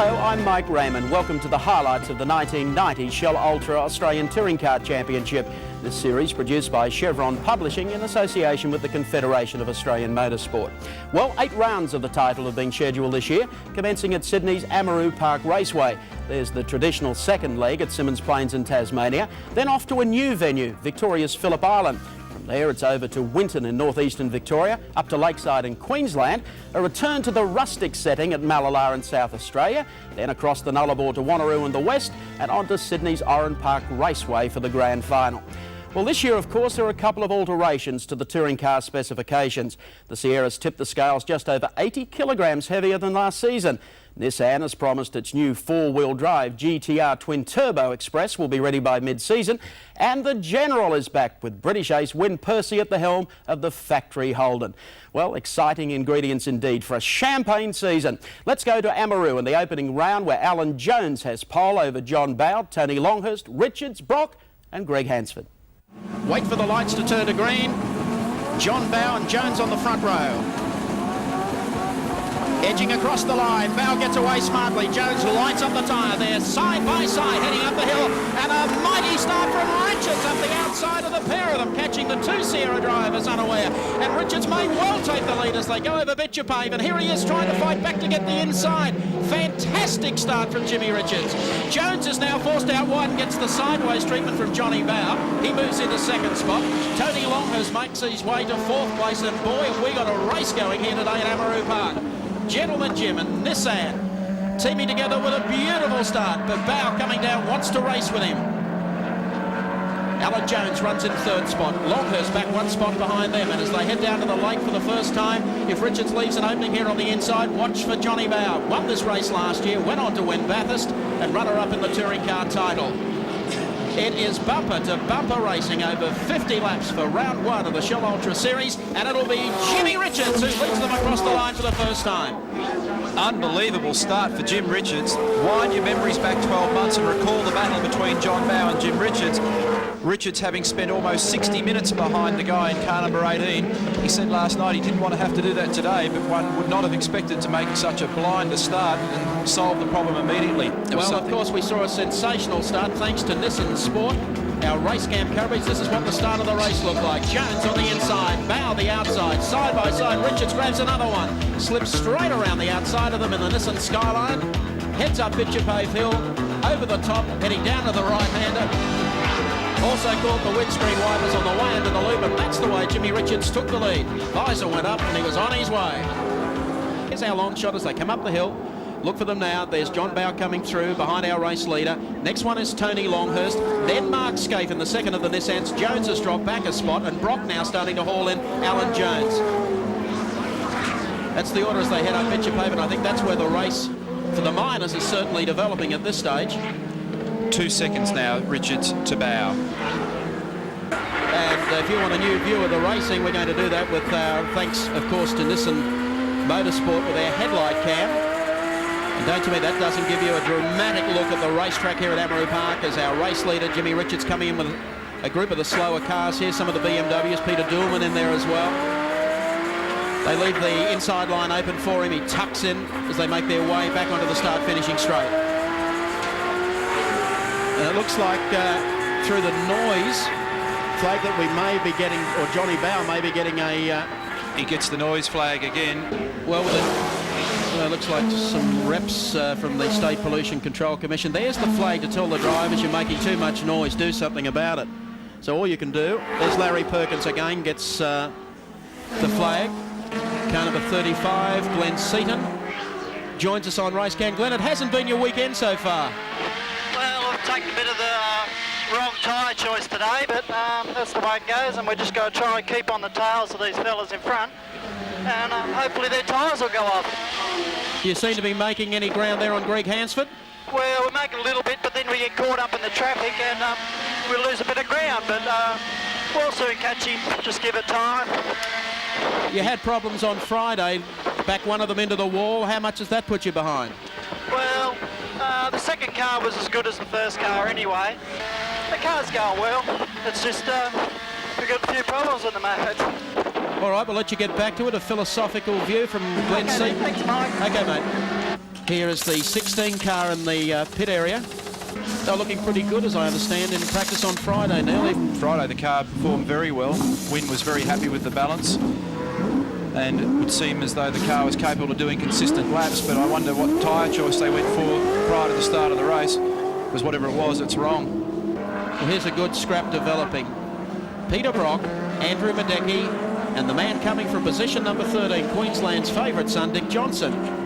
Hello, I'm Mike Raymond. Welcome to the highlights of the 1990 Shell Ultra Australian Touring Car Championship. This series produced by Chevron Publishing in association with the Confederation of Australian Motorsport. Well, 8 rounds of the title have been scheduled this year, commencing at Sydney's Amaroo Park Raceway. There's the traditional second leg at Symmons Plains in Tasmania, then off to a new venue, Victoria's Phillip Island. From there it's over to Winton in northeastern Victoria, up to Lakeside in Queensland, a return to the rustic setting at Mallala in South Australia, then across the Nullarbor to Wanneroo in the west, and on to Sydney's Oran Park Raceway for the grand final. Well, this year, of course, there are a couple of alterations to the touring car specifications. The Sierra's tipped the scales just over 80 kilograms heavier than last season. Nissan has promised its new four-wheel drive GT-R twin-turbo Express will be ready by mid-season, and the General is back with British ace Wyn Percy at the helm of the factory Holden. Well, exciting ingredients indeed for a champagne season. Let's go to Amaroo in the opening round where Alan Jones has pole over John Bowe, Tony Longhurst, Richards, Brock and Greg Hansford. Wait for the lights to turn to green. John Bowe and Jones on the front row. Edging across the line, Bowe gets away smartly. Jones lights up the tyre there, side by side, heading up the hill, and a mighty start from Richards up the outside of the pair of them, catching the two Sierra drivers unaware. And Richards may well take the lead as they go over Bitcher Pave, and here he is trying to fight back to get the inside. Fantastic start from Jimmy Richards. Jones is now forced out wide and gets the sideways treatment from Johnny Bowe. He moves into second spot. Tony Longhurst makes his way to fourth place, and boy, have we got a race going here today at Amaroo Park. Gentleman Jim and Nissan teaming together with a beautiful start, but Bowe coming down wants to race with him. Alan Jones runs in third spot. Longhurst back one spot behind them, and as they head down to the lake for the first time, if Richards leaves an opening here on the inside, watch for Johnny Bowe. Won this race last year, went on to win Bathurst and runner-up in the touring car title. It is bumper to bumper racing over 50 laps for round one of the Shell Ultra Series, and it'll be Jimmy Richards who leads them across the line for the first time. Unbelievable start for Jim Richards. Wind your memories back 12 months and recall the battle between John Bowe and Jim Richards. Richards having spent almost 60 minutes behind the guy in car number 18. He said last night he didn't want to have to do that today, but one would not have expected to make such a blinder start and solve the problem immediately. Well, of course, we saw a sensational start thanks to Nissan Sport. Our race cam coverage, this is what the start of the race looked like. Jones on the inside, Bowe the outside, side by side. Richards grabs another one, slips straight around the outside of them in the Nissan Skyline, heads up Bitcher Pave Hill, over the top, heading down to the right-hander. Also caught the windscreen wipers on the way into the loop, and that's the way Jimmy Richards took the lead. Visor went up and he was on his way. Here's our long shot as they come up the hill. Look for them now. There's John Bowe coming through behind our race leader. Next one is Tony Longhurst. Then Mark Scaife in the second of the Nissans. Jones has dropped back a spot, and Brock now starting to haul in Alan Jones. That's the order as they head up Bitcher Pave, and I think that's where the race for the minors is certainly developing at this stage. 2 seconds now, Richards to Bowe. And if you want a new view of the racing, we're going to do that with thanks, of course, to Nissan Motorsport with their headlight cam. And don't tell me that doesn't give you a dramatic look at the racetrack here at Amaroo Park as our race leader, Jimmy Richards, coming in with a group of the slower cars here, some of the BMWs, Peter Doolman in there as well. They leave the inside line open for him. He tucks in as they make their way back onto the start-finishing straight. And it looks like through the noise flag that we may be getting, or Johnny Bowe may be getting a... He gets the noise flag again. Well, with looks like some reps from the State Pollution Control Commission. There's the flag to tell the drivers you're making too much noise, do something about it. So all you can do, there's Larry Perkins again, gets the flag. Car number 35, Glenn Seaton, joins us on race cam. Glenn, it hasn't been your weekend so far. Well, I've taken a bit of the wrong tyre choice today, but that's the way it goes, and we're just going to try and keep on the tails of these fellas in front, and hopefully their tyres will go off. You seem to be making any ground there on Greg Hansford? Well, we're making a little bit, but then we get caught up in the traffic and we'll lose a bit of ground, but we'll soon catch him, just give it time. You had problems on Friday, back one of them into the wall. How much does that put you behind? Well, the second car was as good as the first car anyway. The car's going well. It's just we've got a few problems at the moment. All right, we'll let you get back to it. A philosophical view from Glenn Seaton. Thanks, Mike. Okay, mate. Here is the 16 car in the pit area. They're looking pretty good, as I understand, in practice on Friday, Neil. Friday the car performed very well. Wynne was very happy with the balance, and it would seem as though the car was capable of doing consistent laps, but I wonder what tyre choice they went for prior to the start of the race, because whatever it was, it's wrong. Well, here's a good scrap developing. Peter Brock, Andrew Madecki, and the man coming from position number 13, Queensland's favourite son, Dick Johnson.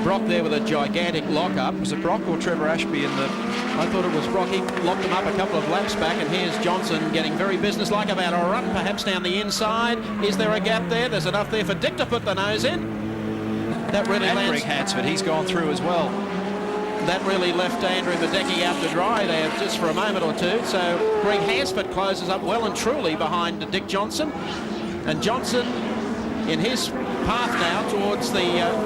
Brock there with a gigantic lock-up. Was it Brock or Trevor Ashby in the... I thought it was Brock. He locked him up a couple of laps back, and here's Johnson getting very businesslike about a run, perhaps down the inside. Is there a gap there? There's enough there for Dick to put the nose in. That really lands... Greg Hansford, he's gone through as well. That really left Andrew Madecki out to dry there just for a moment or two. So Greg Hansford closes up well and truly behind Dick Johnson. And Johnson in his path now towards the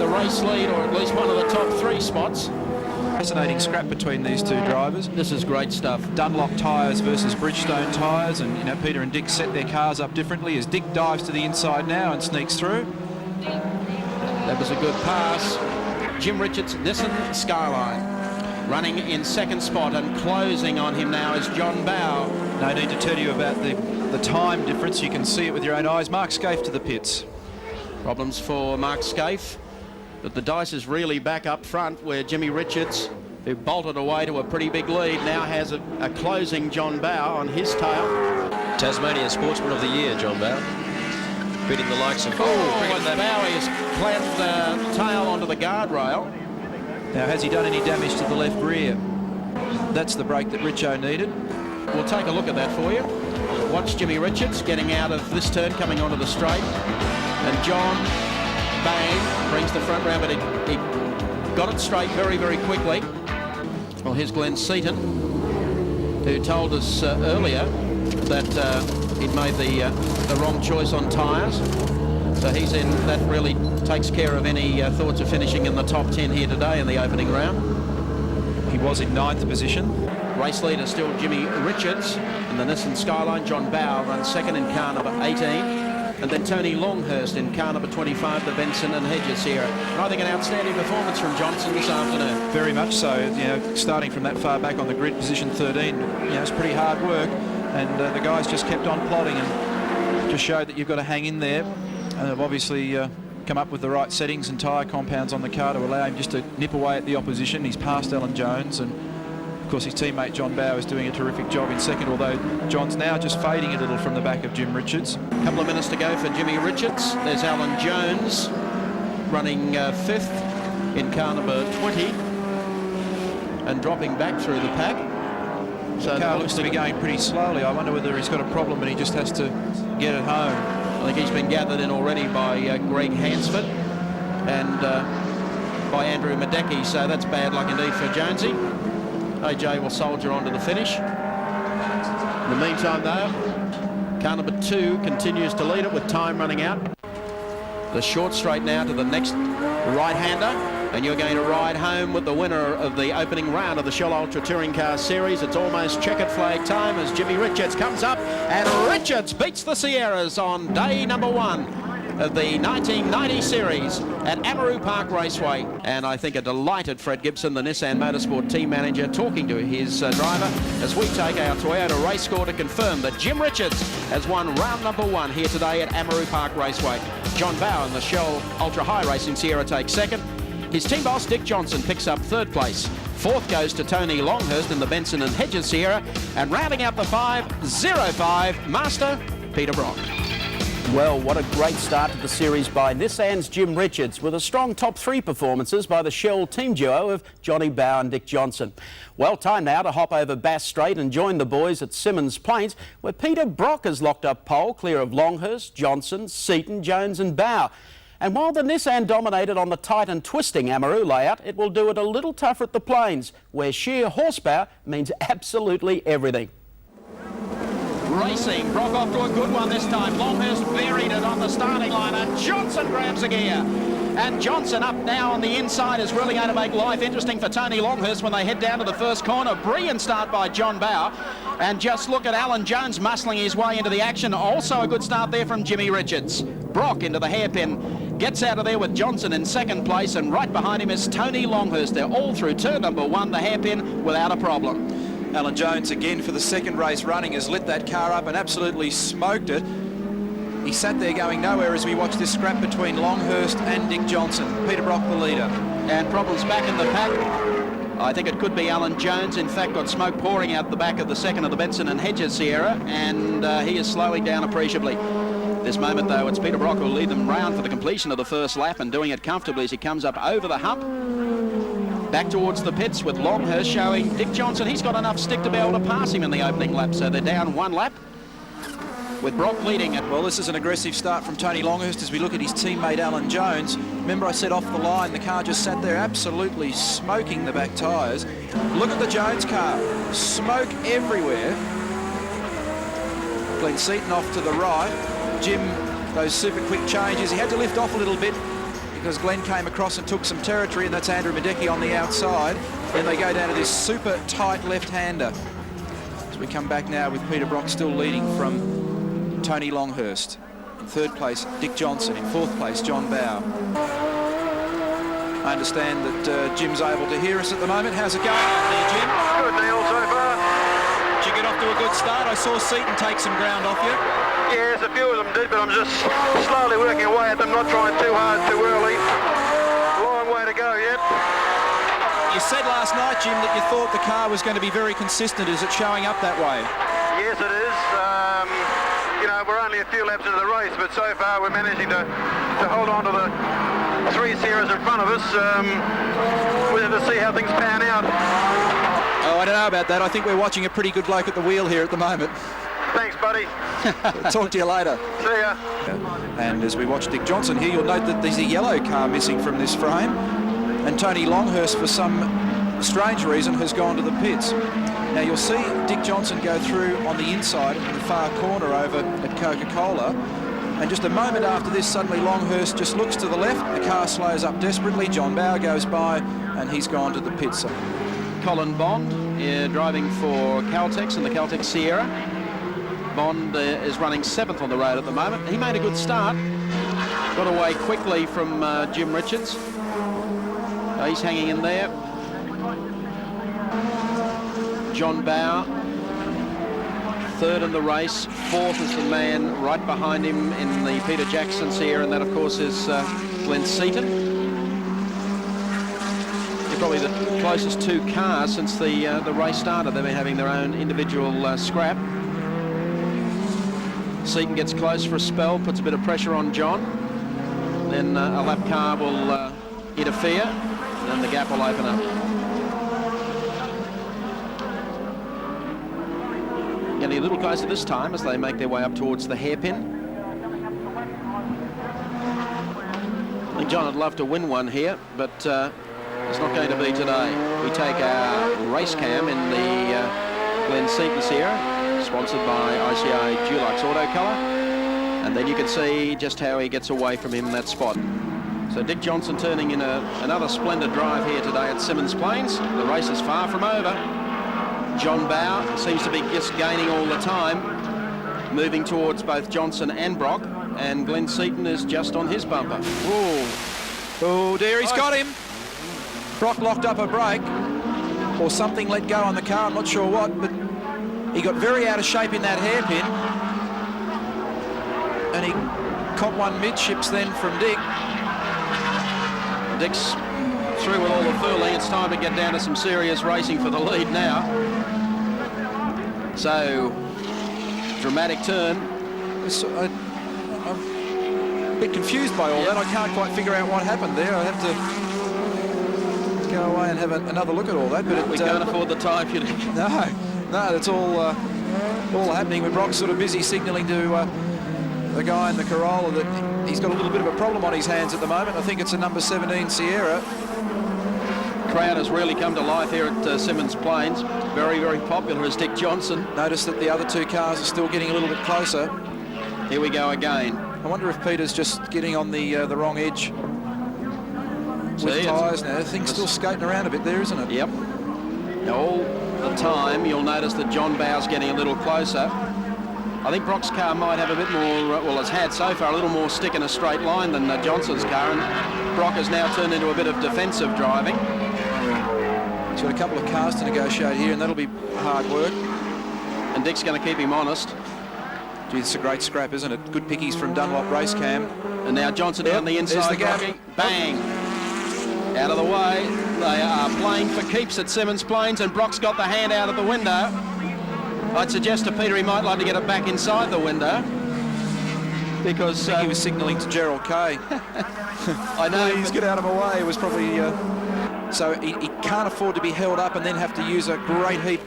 race lead, or at least one of the top 3 spots. Fascinating scrap between these two drivers. This is great stuff. Dunlop tyres versus Bridgestone tyres, and you know, Peter and Dick set their cars up differently as Dick dives to the inside now and sneaks through. That was a good pass. Jim Richards, Nissan Skyline, running in second spot, and closing on him now is John Bowe. No need to tell you about the time difference. You can see it with your own eyes. Mark Scaife to the pits. Problems for Mark Scaife, but the dice is really back up front, where Jimmy Richards, who bolted away to a pretty big lead, now has a closing John Bowe on his tail. Tasmania Sportsman of the Year, John Bowe. Beating the likes of... and Bowe has clamped the tail onto the guardrail. Now, has he done any damage to the left rear? That's the brake that Richo needed. We'll take a look at that for you. Watch Jimmy Richards getting out of this turn, coming onto the straight. And John, bang, brings the front round, but he got it straight very, very quickly. Well, here's Glenn Seaton, who told us earlier that he'd made the wrong choice on tyres. So he's in, that really takes care of any thoughts of finishing in the top 10 here today in the opening round. He was in 9th position. Race leader still Jimmy Richards in the Nissan Skyline. John Bowe runs second in car number 18. And then Tony Longhurst in car number 25, the Benson and Hedges here. And I think an outstanding performance from Johnson this afternoon. Very much so. You know, starting from that far back on the grid, position 13, you know, it's pretty hard work. And the guys just kept on plodding and just showed that you've got to hang in there. And they've obviously come up with the right settings and tyre compounds on the car to allow him just to nip away at the opposition. He's passed Alan Jones, and of course his teammate John Bowe is doing a terrific job in second, although John's now just fading a little from the back of Jim Richards. A couple of minutes to go for Jimmy Richards. There's Alan Jones running 5th in car number 20 and dropping back through the pack. So the car looks to be going pretty slowly. I wonder whether he's got a problem and he just has to get it home. I think he's been gathered in already by Greg Hansford and by Andrew Madecki, so that's bad luck indeed for Jonesy. AJ will soldier on to the finish. In the meantime, though, car number 2 continues to lead it with time running out. The short straight now to the next right-hander, and you're going to ride home with the winner of the opening round of the Shell Ultra Touring Car Series. It's almost checkered flag time as Jimmy Richards comes up, and Richards beats the Sierras on day number 1 of the 1990 series at Amaroo Park Raceway. And I think a delighted Fred Gibson, the Nissan Motorsport team manager, talking to his driver as we take our Toyota race score to confirm that Jim Richards has won round number 1 here today at Amaroo Park Raceway. John Bowe in the Shell Ultra High Racing Sierra takes second. His team boss Dick Johnson picks up 3rd place. 4th goes to Tony Longhurst in the Benson and Hedges Sierra, and rounding out the 5-0-5 master Peter Brock. Well, what a great start to the series by Nissan's Jim Richards, with a strong top 3 performances by the Shell team duo of Johnny Bowe and Dick Johnson. Well, time now to hop over Bass Strait and join the boys at Symmons Plains, where Peter Brock has locked up pole, clear of Longhurst, Johnson, Seaton, Jones and Bowe. And while the Nissan dominated on the tight and twisting Amaroo layout, it will do it a little tougher at the Plains, where sheer horsepower means absolutely everything. Racing, Brock off to a good one this time. Longhurst buried it on the starting line, and Johnson grabs a gear. And Johnson up now on the inside is really going to make life interesting for Tony Longhurst when they head down to the first corner. Brilliant start by John Bowe. And just look at Alan Jones muscling his way into the action. Also a good start there from Jimmy Richards. Brock into the hairpin, gets out of there with Johnson in second place, and right behind him is Tony Longhurst. They're all through turn number 1, the hairpin, without a problem. Alan Jones again for the second race running has lit that car up and absolutely smoked it. He sat there going nowhere as we watch this scrap between Longhurst and Dick Johnson. Peter Brock the leader. And problems back in the pack. I think it could be Alan Jones. In fact, got smoke pouring out the back of the second of the Benson and Hedges Sierra, and he is slowing down appreciably. This moment, though, it's Peter Brock who will lead them round for the completion of the first lap, and doing it comfortably as he comes up over the hump. Back towards the pits with Longhurst showing Dick Johnson. He's got enough stick to be able to pass him in the opening lap, so they're down 1 lap, with Brock leading it. Well, this is an aggressive start from Tony Longhurst as we look at his teammate Alan Jones. Remember, I said off the line, the car just sat there absolutely smoking the back tyres. Look at the Jones car, smoke everywhere. Glenn Seaton off to the right. Jim, those super quick changes. He had to lift off a little bit because Glenn came across and took some territory, and that's Andrew Madecki on the outside. Then they go down to this super tight left-hander. As we come back now with Peter Brock still leading from Tony Longhurst. In third place, Dick Johnson. In fourth place, John Bowe. I understand that Jim's able to hear us at the moment. How's it going out there, Jim? Good, Neil, so far. Did you get off to a good start? I saw Seaton take some ground off you. Yes, a few of them did, but I'm just slowly working away at them, not trying too hard too early. Long way to go yet. You said last night, Jim, that you thought the car was going to be very consistent. Is it showing up that way? Yes, it is. You know, we're only a few laps into the race, but so far we're managing to hold on to the 3 Sierras in front of us. We're to see how things pan out. Oh, I don't know about that. I think we're watching a pretty good bloke at the wheel here at the moment. Thanks, buddy. Talk to you later. See ya. And as we watch Dick Johnson here, you'll note that there's a yellow car missing from this frame. And Tony Longhurst, for some strange reason, has gone to the pits. Now you'll see Dick Johnson go through on the inside in the far corner over at Coca-Cola. And just a moment after this, suddenly Longhurst just looks to the left. The car slows up desperately. John Bowe goes by, and he's gone to the pits. Colin Bond driving for Caltex in the Caltex Sierra. Bond is running 7th on the road at the moment. He made a good start. Got away quickly from Jim Richards. He's hanging in there. John Bowe, 3rd in the race. 4th is the man right behind him in the Peter Jackson Sierra, and that, of course, is Glenn Seaton. They're probably the closest 2 cars since the race started. They've been having their own individual scrap. Seaton gets close for a spell, puts a bit of pressure on John. Then a lap car will interfere, and then the gap will open up. Getting a little closer this time as they make their way up towards the hairpin. I think John would love to win one here, but it's not going to be today. We take our race cam in the Glenn Seaton Sierra, sponsored by ICI Dulux Auto Colour, and then you can see just how he gets away from him in that spot. So Dick Johnson turning in another splendid drive here today at Symonds Plains. The race is far from over. John Bowe seems to be just gaining all the time, moving towards both Johnson and Brock, and Glenn Seaton is just on his bumper. Whoa. Oh dear, he's got him. Brock locked up a brake, or something let go on the car, I'm not sure what, but he got very out of shape in that hairpin, and he caught one midships then from Dick. Dick's through with all the fooling. It's time to get down to some serious racing for the lead now. So, dramatic turn. I'm a bit confused by all that. I can't quite figure out what happened there. I have to go away and have another look at all that. But we can't afford the time. No, that's all happening with Brock sort of busy signalling to the guy in the Corolla that he's got a little bit of a problem on his hands at the moment. I think it's a number 17 Sierra. Crowd has really come to life here at Symonds Plains. Very, very popular as Dick Johnson. Notice that the other 2 cars are still getting a little bit closer. Here we go again. I wonder if Peter's just getting on the wrong edge with tyres now. Thing's still skating around a bit there, isn't it? Yep. All the time, you'll notice that John Bowe's getting a little closer. I think Brock's car might have a bit more, well, has had so far a little more stick in a straight line than Johnson's car, and Brock has now turned into a bit of defensive driving. He's got a couple of cars to negotiate here, and that'll be hard work. And Dick's going to keep him honest. Gee, it's a great scrap, isn't it? Good pickies from Dunlop Racecam. And now Johnson down the inside. The gap. Bang! Out of the way. They are playing for keeps at Simmons Plains, and Brock's got the hand out of the window. I'd suggest to Peter he might like to get it back inside the window, because he was signalling to Gerald Kay. I know. Please get out of my way. It was probably so he can't afford to be held up and then have to use a great heap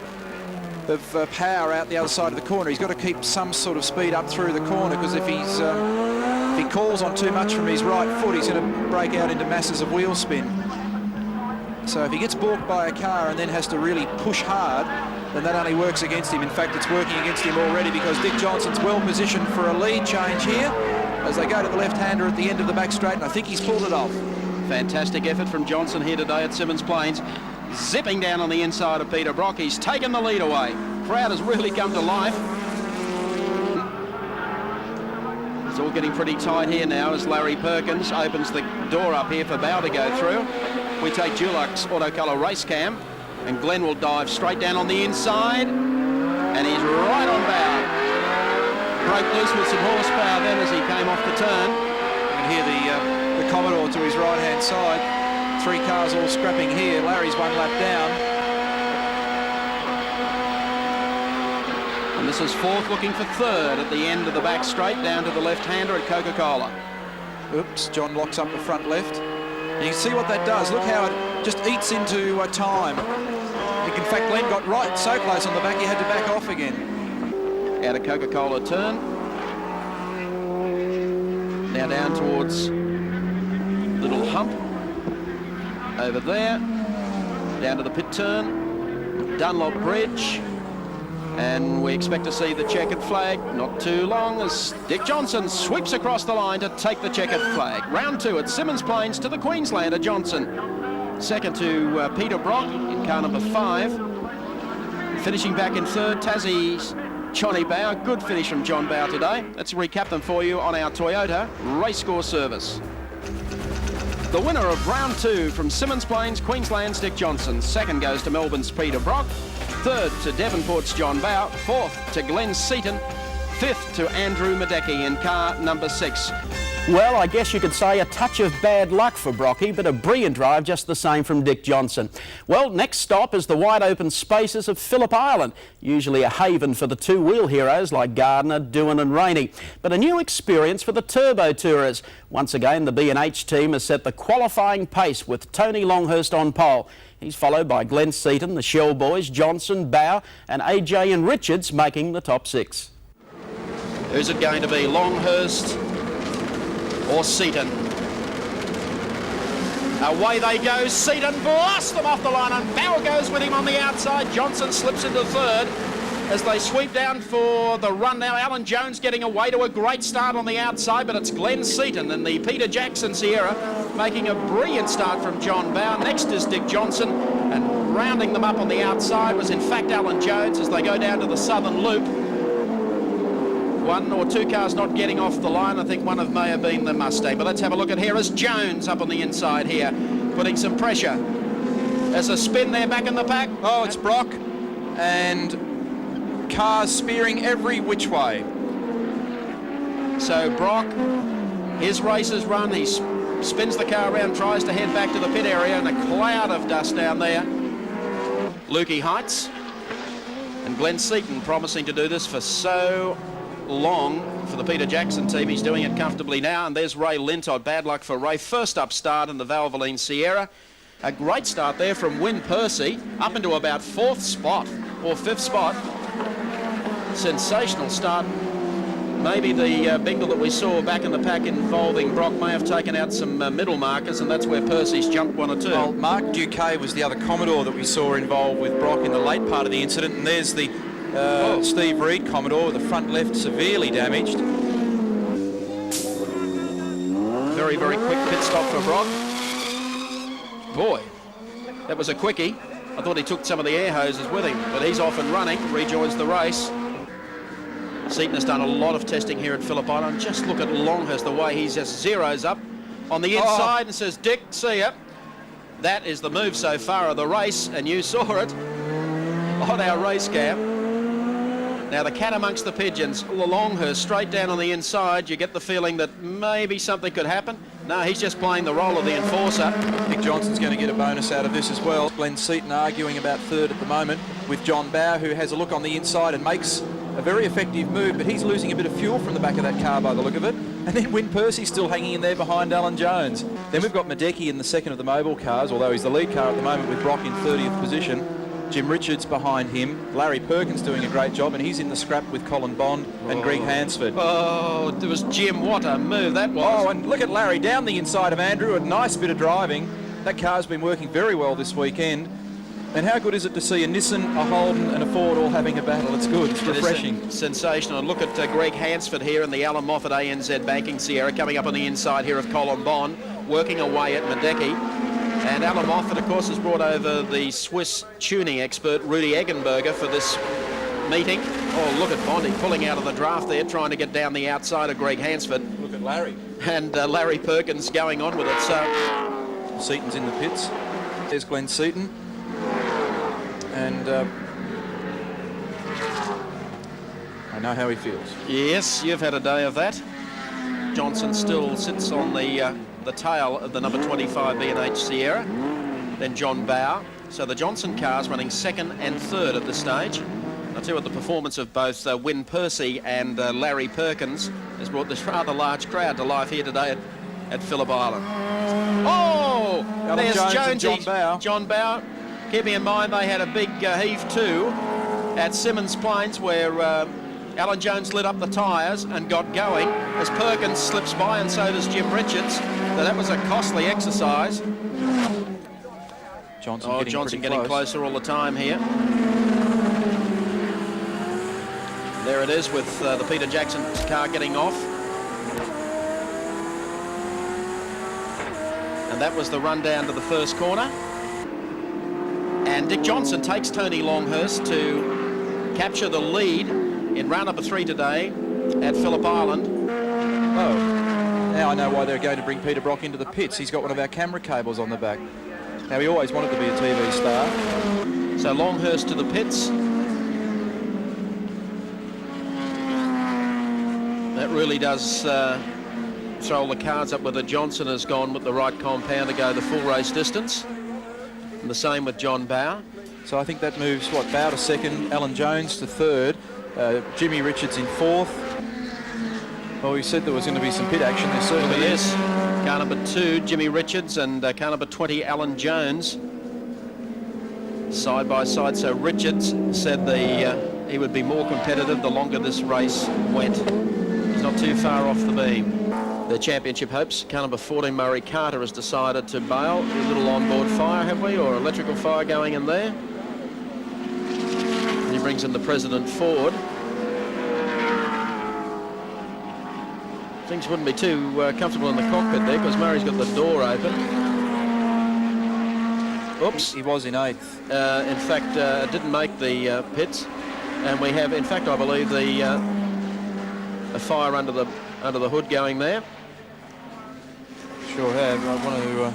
of power out the other side of the corner. He's got to keep some sort of speed up through the corner, because if he calls on too much from his right foot, he's going to break out into masses of wheel spin. So if he gets balked by a car and then has to really push hard, then that only works against him. In fact, it's working against him already, because Dick Johnson's well positioned for a lead change here as they go to the left-hander at the end of the back straight, and I think he's pulled it off. Fantastic effort from Johnson here today at Simmons Plains. Zipping down on the inside of Peter Brock. He's taken the lead away. Crowd has really come to life. It's all getting pretty tight here now as Larry Perkins opens the door up here for Bow to go through. We take Dulux Autocolour Racecam, and Glenn will dive straight down on the inside, and he's right on Bow. Broke loose with some horsepower then as he came off the turn. You can hear the Commodore to his right-hand side. 3 cars all scrapping here. Larry's 1 lap down. And this is fourth, looking for third at the end of the back straight, down to the left-hander at Coca-Cola. Oops, John locks up the front left. And you can see what that does. Look how it just eats into time. In fact, Glenn got right so close on the back, he had to back off again. Out of Coca-Cola turn. Now down towards Little Hump. Over there, down to the pit turn, Dunlop Bridge, and we expect to see the checkered flag not too long as Dick Johnson sweeps across the line to take the checkered flag. Round 2 at Simmons Plains to the Queenslander Johnson. Second to Peter Brock in car number 5. Finishing back in third, Tassie's Johnny Bow. Good finish from John Bow today. Let's recap them for you on our Toyota race score service. The winner of round 2 from Simmons Plains, Queensland's Dick Johnson. Second goes to Melbourne's Peter Brock. Third to Devonport's John Bow. Fourth to Glenn Seaton. Fifth to Andrew Madecki in car number 6. Well, I guess you could say a touch of bad luck for Brocky, but a brilliant drive just the same from Dick Johnson. Well, next stop is the wide open spaces of Phillip Island, usually a haven for the two-wheel heroes like Gardner, Doohan and Rainey, but a new experience for the turbo tourers. Once again, the B&H team has set the qualifying pace with Tony Longhurst on pole. He's followed by Glenn Seaton, the Shell boys, Johnson, Bow and AJ and Richards making the top 6. Who's it going to be, Longhurst or Seaton? Away they go. Seaton blasts them off the line, and Bow goes with him on the outside. Johnson slips into third as they sweep down for the run now. Alan Jones getting away to a great start on the outside, but it's Glenn Seaton and the Peter Jackson Sierra making a brilliant start from John Bow. Next is Dick Johnson, and rounding them up on the outside was in fact Alan Jones as they go down to the southern loop. 1 or 2 cars not getting off the line. I think one of them may have been the Mustang, but let's have a look at here as Jones up on the inside here, putting some pressure. There's a spin there back in the pack. Oh, it's Brock, and cars spearing every which way. So Brock, his race is run. He spins the car around, tries to head back to the pit area, and a cloud of dust down there. Lukey Heights and Glenn Seaton promising to do this for so long for the Peter Jackson team. He's doing it comfortably now, and there's Ray Lintodd. Bad luck for Ray. First up start in the Valvoline Sierra. A great start there from Wynne Percy up into about 4th spot or 5th spot. Sensational start. Maybe the bingle that we saw back in the pack involving Brock may have taken out some middle markers, and that's where Percy's jumped 1 or 2. Well, Mark Duquet was the other Commodore that we saw involved with Brock in the late part of the incident, and there's the Steve Reed Commodore with the front left severely damaged. Very, very quick pit stop for Brock. Boy, that was a quickie. I thought he took some of the air hoses with him, but he's off and running, rejoins the race. Seaton has done a lot of testing here at Phillip Island. Just look at Longhurst, the way he just zeroes up on the inside and says, Dick, see ya. That is the move so far of the race, and you saw it on our race cam. Now the cat amongst the pigeons, Longhurst straight down on the inside. You get the feeling that maybe something could happen. No, he's just playing the role of the enforcer. Nick Johnson's going to get a bonus out of this as well. Glenn Seaton arguing about third at the moment with John Bower, who has a look on the inside and makes a very effective move, but he's losing a bit of fuel from the back of that car by the look of it. And then Win Percy's still hanging in there behind Alan Jones. Then we've got Madecki in the second of the mobile cars, although he's the lead car at the moment with Brock in 30th position. Jim Richards behind him. Larry Perkins doing a great job, and he's in the scrap with Colin Bond and Greg Hansford. Oh, it was Jim. What a move that was. Oh, and look at Larry down the inside of Andrew. A nice bit of driving. That car's been working very well this weekend. And how good is it to see a Nissan, a Holden and a Ford all having a battle? It's good, it's refreshing. It sensational. And look at Greg Hansford here in the Alan Moffat ANZ Banking Sierra, coming up on the inside here of Colin Bond, working away at Madecki. And Alan Moffat, of course, has brought over the Swiss tuning expert Rudy Eggenberger for this meeting. Oh, look at Bondi pulling out of the draft there, trying to get down the outside of Greg Hansford. Look at Larry. And Larry Perkins going on with it. So Seaton's in the pits. There's Glenn Seaton. And I know how he feels. Yes, you've had a day of that. Johnson still sits on the tail of the number 25 B&H Sierra. Then John Bower. So the Johnson car's running second and third at this stage. I'll tell you what, the performance of both Win Percy and Larry Perkins has brought this rather large crowd to life here today at Phillip Island. Oh, Alan there's Jones Jonesy. and John Bower. John Bower. Keeping in mind they had a big heave too at Simmons Plains, where Alan Jones lit up the tyres and got going as Perkins slips by, and so does Jim Richards. So that was a costly exercise. Johnson getting closer all the time here. There it is with the Peter Jackson car getting off. And that was the run down to the first corner. And Dick Johnson takes Tony Longhurst to capture the lead in round number 3 today at Phillip Island. Oh, now I know why they're going to bring Peter Brock into the pits. He's got one of our camera cables on the back. Now, he always wanted to be a TV star. So Longhurst to the pits. That really does throw all the cards up whether Johnson has gone with the right compound to go the full race distance. And the same with John Bower. So I think that moves, what, Bower to second, Alan Jones to third, Jimmy Richards in fourth. Well, we said there was going to be some pit action. There certainly is. Car number 2, Jimmy Richards, and car number 20, Alan Jones. Side by side, so Richards said he would be more competitive the longer this race went. He's not too far off the beam. The championship hopes. Car number 14, Murray Carter, has decided to bail. A little onboard fire, have we, or electrical fire going in there? He brings in the President Ford. Things wouldn't be too comfortable in the cockpit there because Murray's got the door open. Oops. He was in 8th. In fact, didn't make the pits. And we have, in fact, I believe a fire under the hood going there. Sure have. I want to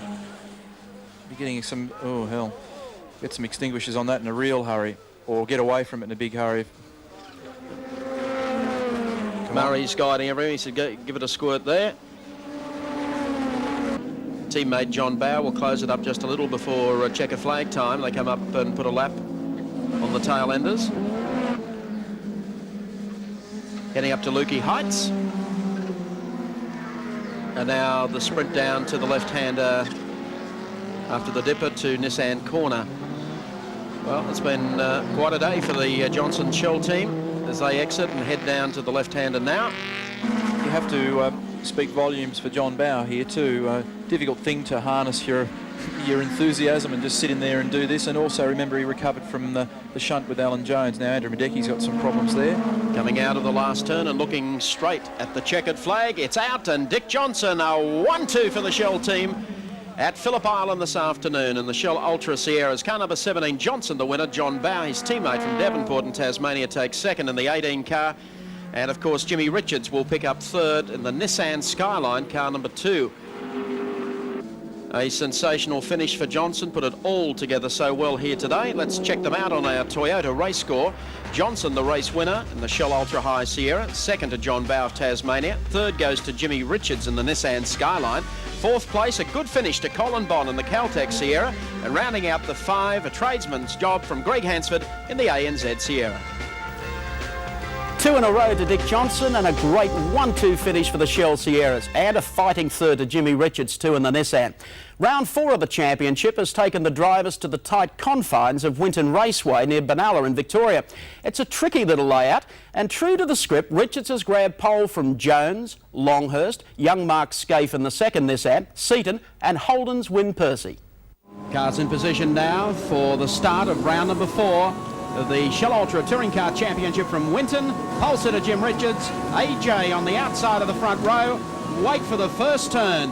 be getting some, oh hell, get some extinguishers on that in a real hurry, or get away from it in a big hurry. Murray's guiding everything. He said, give it a squirt there. Teammate John Bower will close it up just a little before checker flag time. They come up and put a lap on the tail enders. Heading up to Lukey Heights. And now the sprint down to the left-hander after the dipper to Nissan Corner. Well, it's been quite a day for the Johnson Shell team as they exit and head down to the left-hander now. You have to speak volumes for John Bower here too. Difficult thing to harness your enthusiasm and just sit in there and do this. And also remember, he recovered from the shunt with Alan Jones. Now Andrew Madecki's got some problems there. Coming out of the last turn and looking straight at the checkered flag. It's out, and Dick Johnson, a 1-2 for the Shell team at Phillip Island this afternoon. And the Shell Ultra Sierras, car number 17, Johnson the winner. John Bower, his teammate from Devonport in Tasmania, takes second in the 18 car. And of course, Jimmy Richards will pick up third in the Nissan Skyline, car number 2. A sensational finish for Johnson, put it all together so well here today. Let's check them out on our Toyota race score. Johnson, the race winner in the Shell Ultra High Sierra. Second to John Bow of Tasmania. Third goes to Jimmy Richards in the Nissan Skyline. Fourth place, a good finish to Colin Bond in the Caltech Sierra. And rounding out the 5, a tradesman's job from Greg Hansford in the ANZ Sierra. 2 in a row to Dick Johnson and a great 1-2 finish for the Shell Sierras, and a fighting third to Jimmy Richards too in the Nissan. Round 4 of the championship has taken the drivers to the tight confines of Winton Raceway near Benalla in Victoria. It's a tricky little layout, and true to the script, Richards has grabbed pole from Jones, Longhurst, young Mark Scaife in the second Nissan, Seaton and Holden's Win Percy. Cars in position now for the start of round number 4. The Shell Ultra Touring Car Championship from Winton. Pole sitter Jim Richards, AJ on the outside of the front row. Wait for the first turn.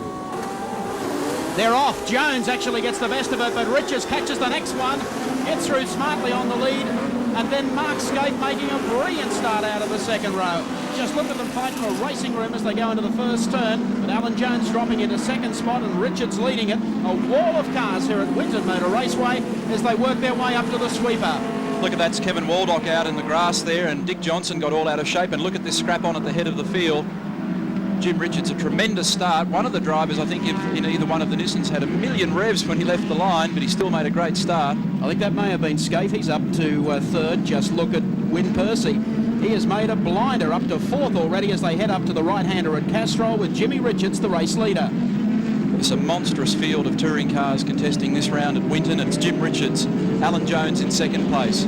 They're off. Jones actually gets the best of it, but Richards catches the next one, gets through smartly on the lead, and then Mark Scaife making a brilliant start out of the second row. Just look at them fighting for racing room as they go into the first turn, but Alan Jones dropping into second spot and Richards leading it. A wall of cars here at Winton Motor Raceway as they work their way up to the sweeper. Look at that's Kevin Waldock out in the grass there, and Dick Johnson got all out of shape. And look at this scrap on at the head of the field. Jim Richards, a tremendous start. One of the drivers, I think, in either one of the Nissans had a million revs when he left the line, but he still made a great start. I think that may have been Scaife. He's up to third. Just look at Win Percy. He has made a blinder up to fourth already as they head up to the right-hander at Castrol with Jimmy Richards, the race leader. It's a monstrous field of touring cars contesting this round at Winton. It's Jim Richards, Alan Jones in second place.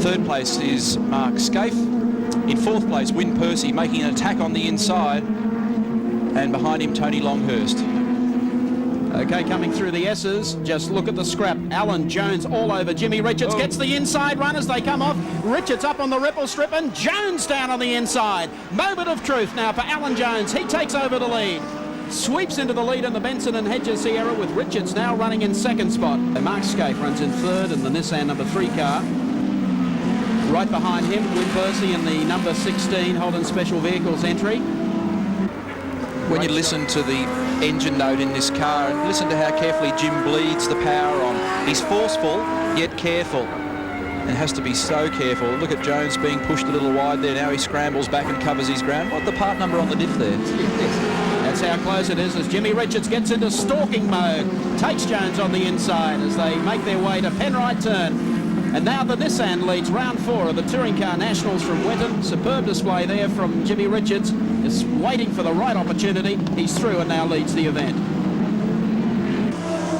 Third place is Mark Scaife. In fourth place, Win Percy making an attack on the inside. And behind him, Tony Longhurst. Okay, coming through the S's, just look at the scrap. Alan Jones all over Jimmy Richards, gets the inside run as they come off. Richards up on the ripple strip and Jones down on the inside. Moment of truth now for Alan Jones. He takes over the lead. Sweeps into the lead in the Benson and Hedges Sierra with Richards now running in second spot. Mark Scaife runs in third in the Nissan number 3 car. Right behind him, Win Percy in the number 16 Holden Special Vehicles entry. When you listen to the engine note in this car and listen to how carefully Jim bleeds the power on, he's forceful yet careful. And has to be so careful. Look at Jones being pushed a little wide there. Now he scrambles back and covers his ground. What's the part number on the diff there? That's how close it is as Jimmy Richards gets into stalking mode. Takes Jones on the inside as they make their way to Penrite Turn. And now the Nissan leads round 4 of the Touring Car Nationals from Winton. Superb display there from Jimmy Richards. Is waiting for the right opportunity. He's through and now leads the event.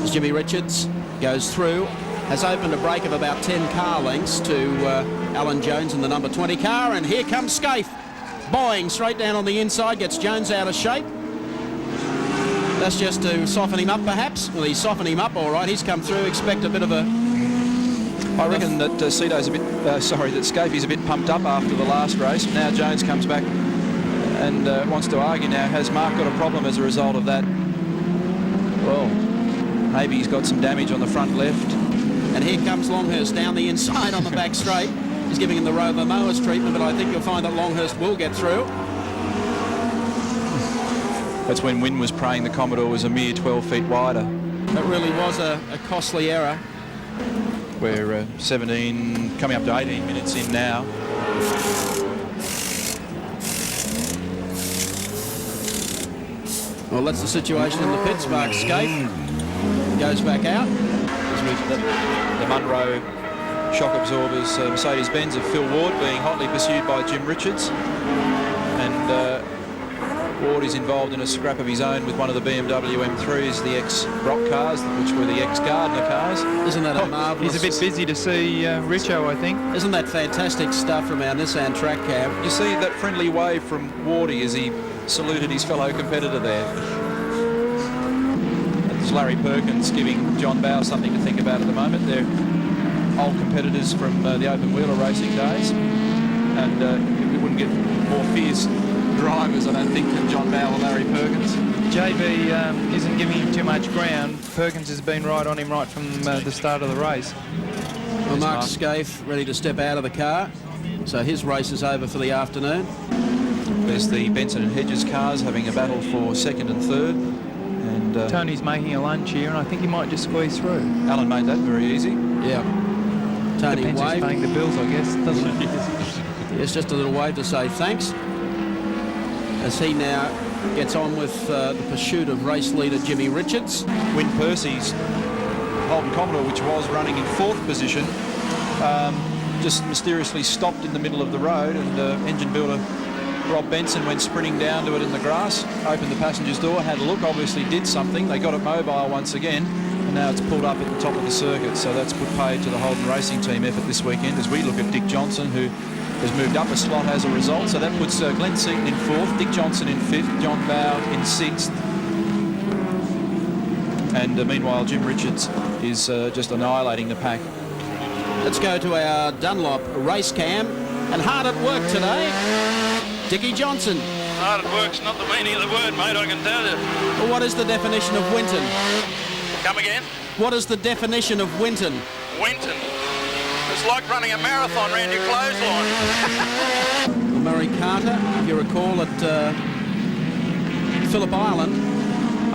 As Jimmy Richards goes through, has opened a break of about 10 car lengths to Alan Jones in the number 20 car, and here comes Scaife. Boeing straight down on the inside, gets Jones out of shape. That's just to soften him up perhaps. Well, he's softened him up all right. He's come through, expect a bit of a... I reckon that Cito's a bit, that Scaife is a bit pumped up after the last race. Now Jones comes back and wants to argue now, has Mark got a problem as a result of that? Well, maybe he's got some damage on the front left. And here comes Longhurst down the inside on the back straight. He's giving him the Rover Mowers treatment, but I think you'll find that Longhurst will get through. That's when Wynn was praying the Commodore was a mere 12 feet wider. That really was a costly error. We're 17, coming up to 18 minutes in now. Well, that's the situation in the pits. Mark Scaife goes back out. The Munro shock absorbers, Mercedes-Benz of Phil Ward being hotly pursued by Jim Richards. And Ward is involved in a scrap of his own with one of the BMW M3s, the ex-Brock cars, which were the ex-Gardner cars. Isn't that a marvellous... He's a bit busy to see Richo, I think. Isn't that fantastic stuff from our Nissan track cam? You see that friendly wave from Wardy as he saluted his fellow competitor there. That's Larry Perkins giving John Bow something to think about at the moment. They're old competitors from the open wheeler racing days, and we wouldn't get more fierce drivers, I don't think, than John Bow or Larry Perkins. JB isn't giving him too much ground. Perkins has been right on him right from the start of the race. Well, Mark Scaife ready to step out of the car. So his race is over for the afternoon. There's the Benson and Hedges cars having a battle for second and third. And Tony's making a lunge here, and I think he might just squeeze through. Alan made that very easy. Yeah. Tony Depends who's waved. paying the bills, I guess, doesn't it? It's just a little wave to say thanks. As he now gets on with the pursuit of race leader Jimmy Richards. Win Percy's Holden Commodore, which was running in fourth position, just mysteriously stopped in the middle of the road, and engine builder Rob Benson went sprinting down to it in the grass, opened the passenger's door, had a look, obviously did something. They got it mobile once again, and now it's pulled up at the top of the circuit. So that's put paid to the Holden Racing team effort this weekend, as we look at Dick Johnson, who has moved up a slot as a result. So that puts Glenn Seaton in fourth, Dick Johnson in fifth, John Bowe in sixth. And meanwhile, Jim Richards is just annihilating the pack. Let's go to our Dunlop race cam, and hard at work today, Dickie Johnson. Hard at work's not the meaning of the word, mate, I can tell you. Well, what is the definition of Winton? Come again? What is the definition of Winton? Winton. It's like running a marathon round your clothesline. Well, Murray Carter, if you recall, at Phillip Island.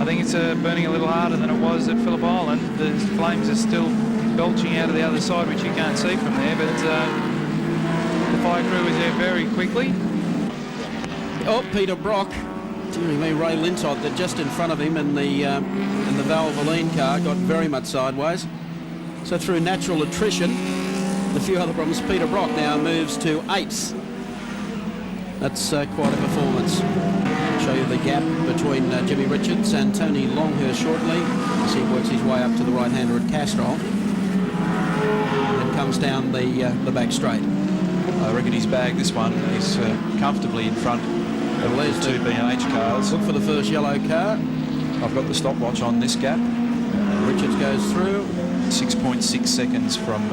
I think it's burning a little harder than it was at Phillip Island. The flames are still belching out of the other side, which you can't see from there, but the fire crew was there very quickly. Oh, Peter Brock, dearie me, Ray Lintott, they're just in front of him in the Valvoline car, got very much sideways. So through natural attrition, a few other problems, Peter Brock now moves to 8th. That's quite a performance. I'll show you the gap between Jimmy Richards and Tony Longhurst shortly, as he works his way up to the right-hander at Castrol. And comes down the back straight. I reckon he's bagged this one. He's comfortably in front of there's the two B&H cars. Look for the first yellow car. I've got the stopwatch on this gap. Richards goes through. 6.6 seconds from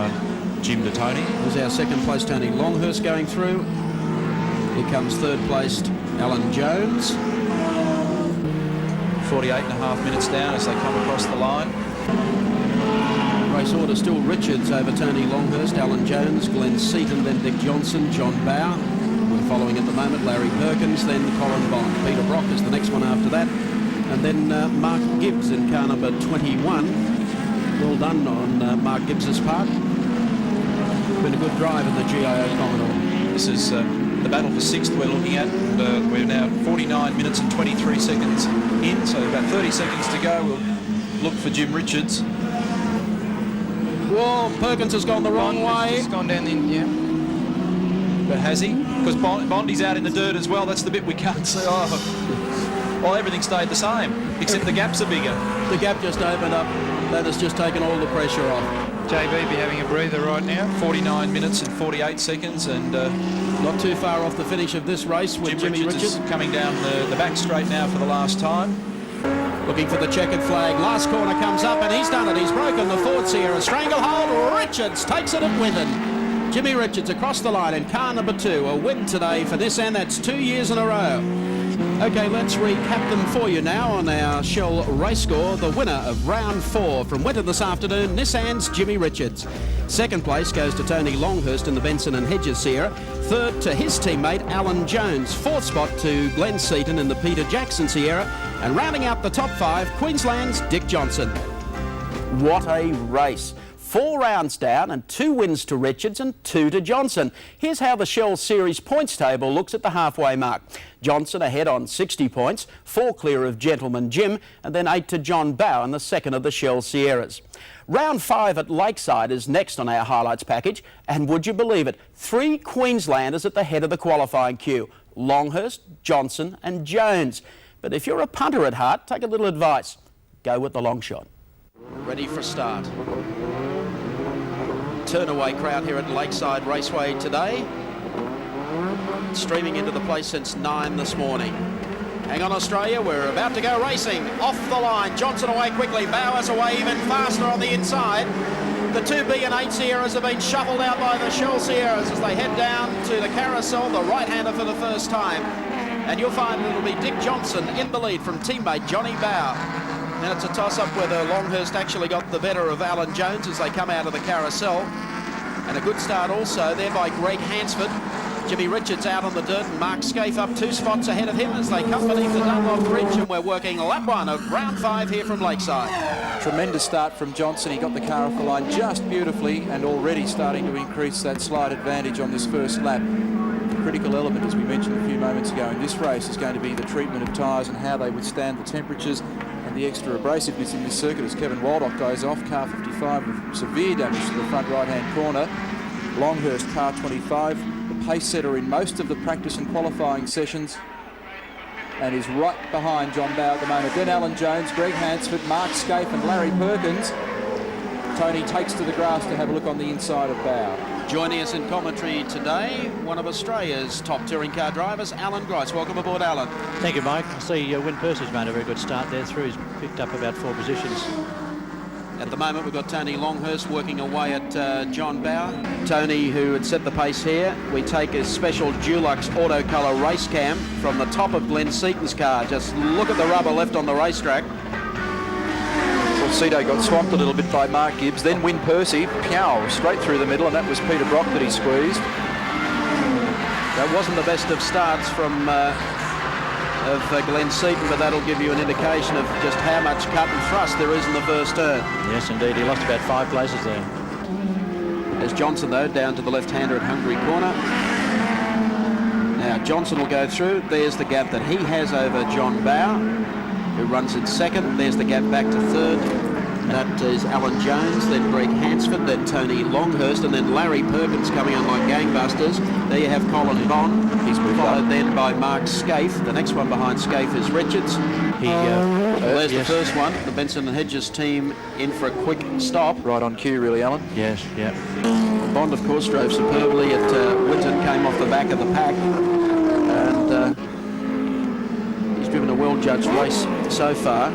Jim to Tony. There's our second place, Tony Longhurst, going through. Here comes third placed Alan Jones. 48.5 minutes down as they come across the line. Race order still Richards over Tony Longhurst, Alan Jones, Glenn Seaton, then Dick Johnson, John Bowe. We're following at the moment Larry Perkins, then Colin Bond. Peter Brock is the next one after that. And then Mark Gibbs in car number 21. Well done on Mark Gibbs's part. Been a good drive in the GIO Commodore. This is the battle for sixth we're looking at. And, we're now 49 minutes and 23 seconds in, so about 30 seconds to go. We'll look for Jim Richards. Whoa, Perkins has gone the wrong way. He's gone down the yeah. But has he? Because Bondi's out in the dirt as well. That's the bit we can't see. Oh. Well, everything stayed the same, except the gaps are bigger. The gap just opened up. That has just taken all the pressure off. JB be having a breather right now. 49 minutes and 48 seconds, and not too far off the finish of this race with Jimmy Richards is coming down the back straight now for the last time. Looking for the checkered flag. Last corner comes up, and he's done it. He's broken the Ford Sierra stranglehold. Richards takes it at Winton. Jimmy Richards across the line in car number 2. A win today for Nissan. That's 2 years in a row. Okay, let's recap them for you now on our Shell race score. The winner of round 4 from Winton this afternoon, Nissan's Jimmy Richards. Second place goes to Tony Longhurst in the Benson and Hedges Sierra. Third to his teammate Alan Jones. Fourth spot to Glenn Seaton in the Peter Jackson Sierra. And rounding out the top 5, Queensland's Dick Johnson. What a race. 4 rounds down and 2 wins to Richards and 2 to Johnson. Here's how the Shell Series points table looks at the halfway mark. Johnson ahead on 60 points, 4 clear of Gentleman Jim, and then 8 to John Bowe in the second of the Shell Sierras. Round 5 at Lakeside is next on our highlights package, and would you believe it, 3 Queenslanders at the head of the qualifying queue. Longhurst, Johnson and Jones. But if you're a punter at heart, take a little advice. Go with the long shot. Ready for start. Turnaway crowd here at Lakeside Raceway today. Streaming into the place since 9 this morning. Hang on Australia, we're about to go racing. Off the line, Johnson away quickly, Bowers away even faster on the inside. The 2B and 8 Sierras have been shuffled out by the Shell Sierras as they head down to the carousel, the right-hander for the first time. And you'll find it'll be Dick Johnson in the lead from teammate Johnny Bowe. Now it's a toss-up whether Longhurst actually got the better of Alan Jones as they come out of the carousel. And a good start also there by Greg Hansford. Jimmy Richards out on the dirt and Mark Scaife up 2 spots ahead of him as they come beneath the Dunlop Bridge, and we're working lap 1 of round 5 here from Lakeside. Tremendous start from Johnson. He got the car off the line just beautifully and already starting to increase that slight advantage on this first lap. The critical element, as we mentioned a few moments ago, in this race is going to be the treatment of tyres and how they withstand the temperatures and the extra abrasiveness in this circuit as Kevin Waldock goes off. Car 55 with severe damage to the front right-hand corner. Longhurst, car 25, the pace setter in most of the practice and qualifying sessions, and is right behind John Bowe at the moment. Then Alan Jones, Greg Hansford, Mark Scaife and Larry Perkins. Tony takes to the grass to have a look on the inside of Bowe. Joining us in commentary today, one of Australia's top touring car drivers, Alan Grice. Welcome aboard, Alan. Thank you, Mike. I see Win Percy's made a very good start there through. He's picked up about 4 positions. At the moment, we've got Tony Longhurst working away at John Bowe. Tony, who had set the pace here, we take a special Dulux Auto Colour race cam from the top of Glenn Seaton's car. Just look at the rubber left on the racetrack. Well, Cito got swamped a little bit by Mark Gibbs, then Win Percy, pow, straight through the middle, and that was Peter Brock that he squeezed. That wasn't the best of starts from Glenn Seaton, but that'll give you an indication of just how much cut and thrust there is in the first turn. Yes, indeed. He lost about 5 places there. As Johnson, though, down to the left-hander at Hungary Corner. Now, Johnson will go through. There's the gap that he has over John Bowe, who runs in second. There's the gap back to third. That is Alan Jones, then Greg Hansford, then Tony Longhurst, and then Larry Perkins coming on like gangbusters. There you have Colin Bond. He's followed then by Mark Scaife. The next one behind Scaife is Richards. There's the first one. The Benson and Hedges team in for a quick stop. Right on cue, really, Alan. Yes, yeah. Bond, of course, drove superbly at Winton, came off the back of the pack, and he's driven a well-judged race so far,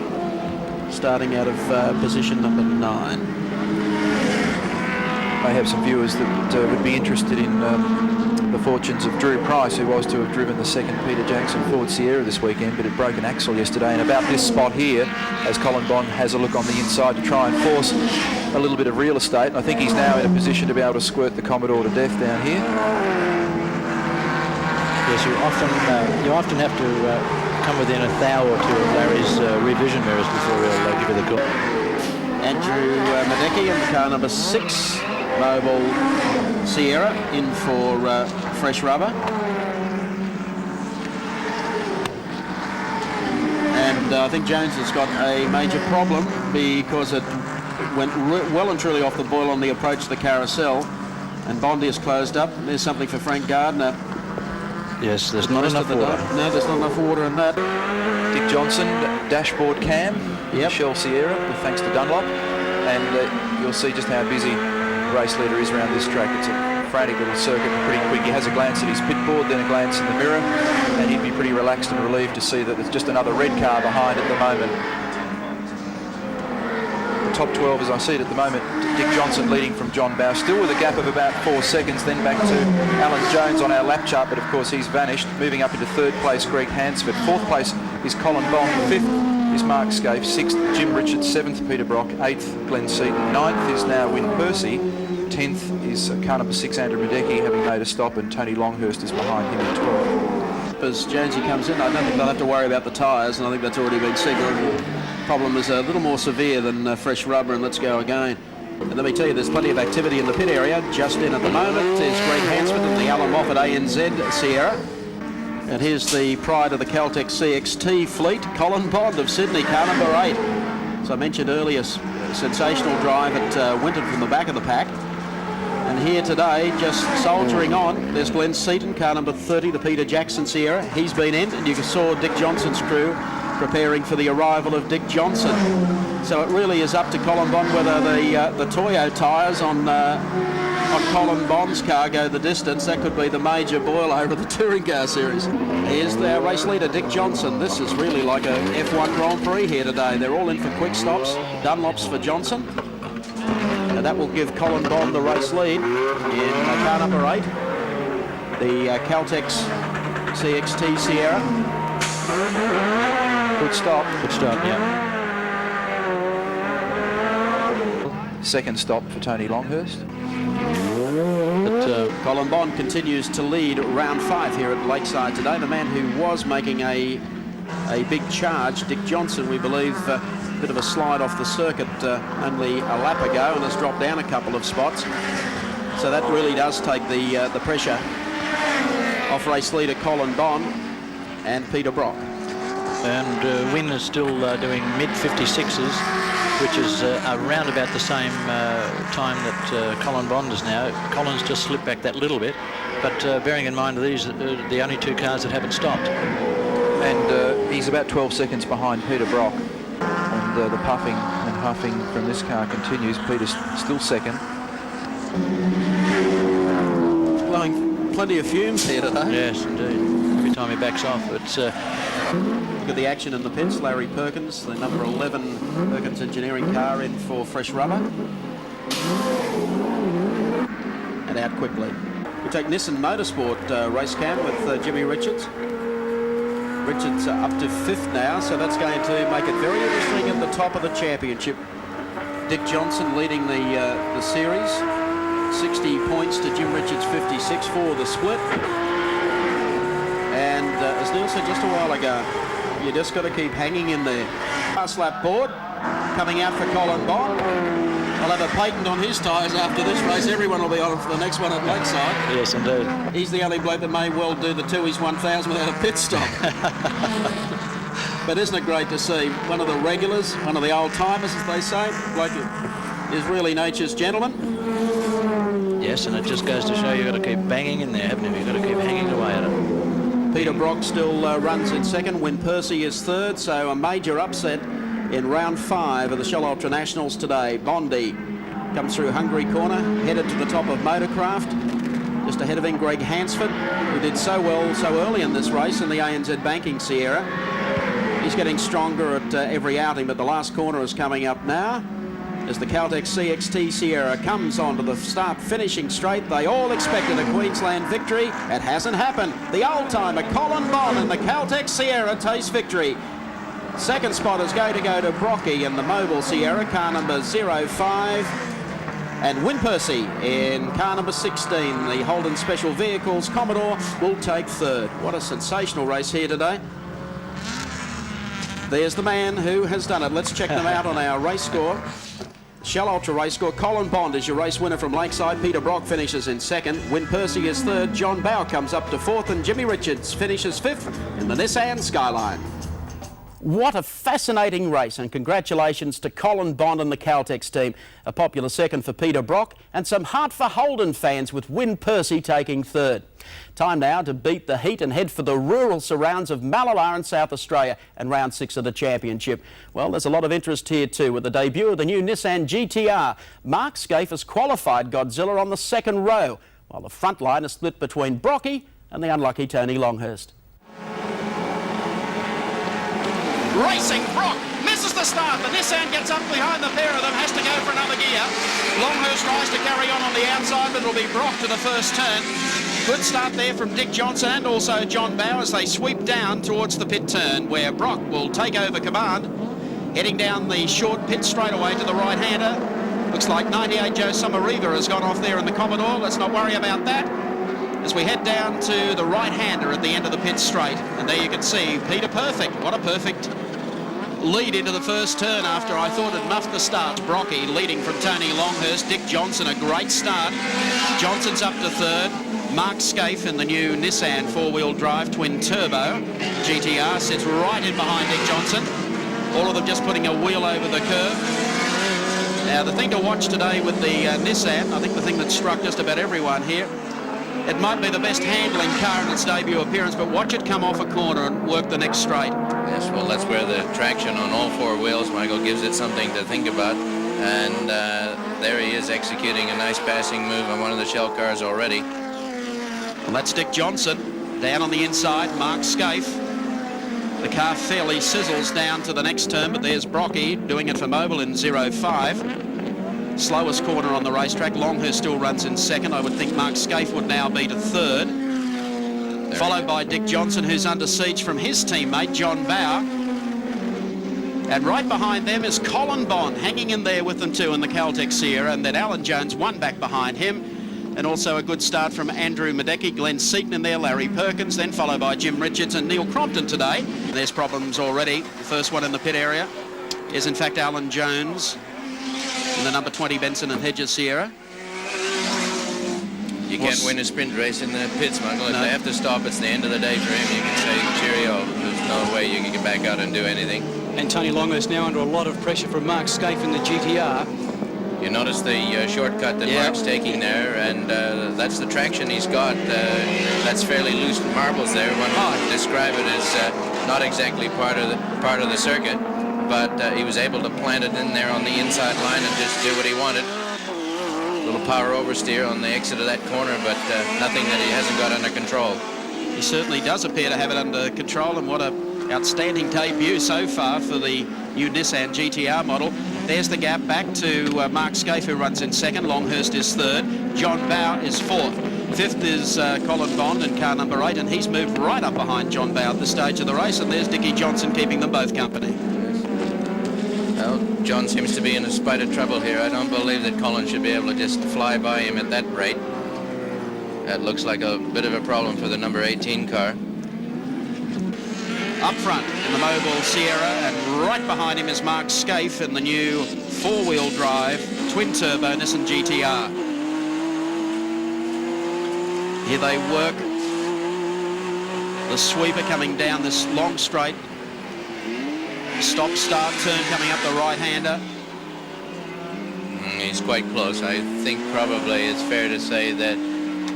starting out of position number 9. I have some viewers that would be interested in the fortunes of Drew Price, who was to have driven the second Peter Jackson Ford Sierra this weekend, but it broke an axle yesterday. And about this spot here, as Colin Bond has a look on the inside to try and force a little bit of real estate, and I think he's now in a position to be able to squirt the Commodore to death down here. Yes, you often have to come within a thou or two of Larry's rear vision mirrors before he'll give you the call. Andrew Madecki in car number 6, Mobile Sierra, in for fresh rubber. And I think Jones has got a major problem because it went well and truly off the boil on the approach to the carousel, and Bondi is closed up. There's something for Frank Gardner. Yes, there's not enough water. No, there's not enough water in that. Dick Johnson, dashboard cam, Shell Sierra, thanks to Dunlop, and you'll see just how busy race leader is around this track. It's a frantic little circuit and pretty quick. He has a glance at his pit board, then a glance in the mirror, and he'd be pretty relaxed and relieved to see that there's just another red car behind at the moment. The top 12, as I see it at the moment, Dick Johnson leading from John Bowe, still with a gap of about 4 seconds, then back to Alan Jones on our lap chart, but of course he's vanished. Moving up into 3rd place, Greg Hansford. 4th place is Colin Bond. 5th is Mark Scaife. 6th, Jim Richards. 7th, Peter Brock. 8th, Glenn Seaton. 9th is now Win Percy. 10th is car number 6, Andrew Madecki, having made a stop, and Tony Longhurst is behind him at 12. As Jonesy comes in, I don't think they'll have to worry about the tyres, and I think that's already been signalled. The problem is a little more severe than fresh rubber, and let's go again. And let me tell you, there's plenty of activity in the pit area. Just in at the moment is Greg Hansford and the Alan Moffat ANZ Sierra. And here's the pride of the Caltex CXT fleet, Colin Bond of Sydney, car number 8. As I mentioned earlier, sensational drive at Winton from the back of the pack. And here today, just soldiering on, there's Glenn Seaton, car number 30, the Peter Jackson Sierra. He's been in, and you saw Dick Johnson's crew preparing for the arrival of Dick Johnson. So it really is up to Colin Bond whether the Toyo tyres on Colin Bond's car go the distance. That could be the major boil over the touring car series. Here's their race leader, Dick Johnson. This is really like a F1 Grand Prix here today. They're all in for quick stops. Dunlops for Johnson. And that will give Colin Bond the race lead in car number 8. The Caltex CXT Sierra. Good stop. Good stop, yeah. Second stop for Tony Longhurst. The Colin Bond continues to lead round 5 here at Lakeside today. The man who was making a big charge, Dick Johnson, we believe, a bit of a slide off the circuit only a lap ago and has dropped down a couple of spots. So that really does take the pressure off race leader Colin Bond and Peter Brock. And Wynn is still doing mid-56s, which is around about the same time that Colin Bond is now. Colin's just slipped back that little bit, but bearing in mind these are the only 2 cars that haven't stopped. And he's about 12 seconds behind Peter Brock. And the puffing and huffing from this car continues. Peter's still second. Blowing plenty of fumes here today. Yes, indeed. Every time he backs off, it's... Look at the action in the pits. Larry Perkins, the number 11 Perkins Engineering car, in for fresh rubber. And out quickly. We take Nissan Motorsport race cam with Jimmy Richards. Richards up to 5th now, so that's going to make it very interesting at the top of the championship. Dick Johnson leading the series. 60 points to Jim Richards' 56 for the split. And as Neil said just a while ago, you just got to keep hanging in there. Last lap board coming out for Colin Bond. I'll have a patent on his tyres after this race. Everyone will be on for the next one at Lakeside. Yes, indeed. He's the only bloke that may well do the Tooheys 1000 without a pit stop. But isn't it great to see one of the regulars, one of the old timers, as they say, bloke is really nature's gentleman. Yes, and it just goes to show you've got to keep banging in there, haven't you? You've got to keep hanging away at it. Peter Brock still runs in second. Wynn Percy is third, so a major upset in round 5 of the Shell Ultra Nationals today. Bondi comes through Hungary corner, headed to the top of Motorcraft, just ahead of him Greg Hansford, who did so well so early in this race in the ANZ Banking Sierra. He's getting stronger at every outing, but the last corner is coming up now as the Caltex CXT Sierra comes onto the start finishing straight. They all expected a Queensland victory. It hasn't happened. The old-timer Colin Bond and the Caltex Sierra taste victory. Second spot is going to go to Brocky in the Mobile Sierra, car number 05. And Wynn Percy in car number 16, the Holden Special Vehicles Commodore, will take third. What a sensational race here today. There's the man who has done it. Let's check them out on our race score. Shell Ultra race score. Colin Bond is your race winner from Lakeside. Peter Brock finishes in second. Wynn Percy is third. John Bowe comes up to fourth. And Jimmy Richards finishes 5th in the Nissan Skyline. What a fascinating race, and congratulations to Colin Bond and the Caltex team. A popular second for Peter Brock, and some heart for Holden fans with Wynn Percy taking third. Time now to beat the heat and head for the rural surrounds of Mallala in South Australia and round 6 of the championship. Well, there's a lot of interest here too with the debut of the new Nissan GT-R. Mark Scaife has qualified Godzilla on the second row, while the front line is split between Brocky and the unlucky Tony Longhurst. Racing Brock misses the start. The Nissan gets up behind the pair of them, has to go for another gear. Longhurst tries to carry on the outside, but it'll be Brock to the first turn. Good start there from Dick Johnson and also John Bowe as they sweep down towards the pit turn, where Brock will take over command. Heading down the short pit straightaway to the right-hander. Looks like 98 Joe Somariva has gone off there in the Commodore. Let's not worry about that. As we head down to the right-hander at the end of the pit straight, and there you can see Peter Perfect. What a perfect lead into the first turn after I thought it muffed the start. Brocky leading from Tony Longhurst. Dick Johnson, a great start. Johnson's up to third. Mark Scaife in the new Nissan four-wheel drive twin turbo GT-R sits right in behind Dick Johnson. All of them just putting a wheel over the curve. Now the thing to watch today with the Nissan, I think the thing that struck just about everyone here, it might be the best handling car in its debut appearance, but watch it come off a corner and work the next straight. Yes, well, that's where the traction on all 4 wheels, Michael, gives it something to think about. And there he is executing a nice passing move on one of the Shell cars already. Well, that's Dick Johnson. Down on the inside, Mark Scaife. The car fairly sizzles down to the next turn, but there's Brocky doing it for Mobile in 05. Slowest corner on the racetrack. Longhurst still runs in second. I would think Mark Scaife would now be to third. Followed by Dick Johnson, who's under siege from his teammate, John Bowe. And right behind them is Colin Bond, hanging in there with them too in the Caltex Sierra, and then Alan Jones, one back behind him. and also a good start from Andrew Madecki, Glenn Seaton in there, Larry Perkins, then followed by Jim Richards and Neil Crompton today. There's problems already. The first one in the pit area is in fact Alan Jones in the number 20 Benson and Hedges Sierra. You can't win a sprint race in the pits, Michael. If they have to stop, it's the end of the day for him. You can say cheerio. There's no way you can get back out and do anything. And Tony Longhurst now under a lot of pressure from Mark Scaife in the GTR. You notice the shortcut that Mark's taking there, and that's the traction he's got. That's fairly loose marbles there. One would describe it as not exactly part of the circuit, but he was able to plant it in there on the inside line and just do what he wanted. A little power oversteer on the exit of that corner, but nothing that he hasn't got under control. He certainly does appear to have it under control, and what an outstanding debut so far for the new Nissan GTR model. There's the gap back to Mark Scaife, who runs in second. Longhurst is third. John Bowe is fourth. Fifth is Colin Bond in car number 8, and he's moved right up behind John Bowe at this stage of the race, and there's Dickie Johnson keeping them both company. Well, John seems to be in a spite of trouble here. I don't believe that Colin should be able to just fly by him at that rate. That looks like a bit of a problem for the number 18 car. Up front in the Mobile Sierra, and right behind him is Mark Scaife in the new four-wheel drive twin-turbo Nissan GTR. Here they work. The sweeper coming down this long straight. Stop, start, turn coming up the right-hander. He's quite close. I think probably it's fair to say that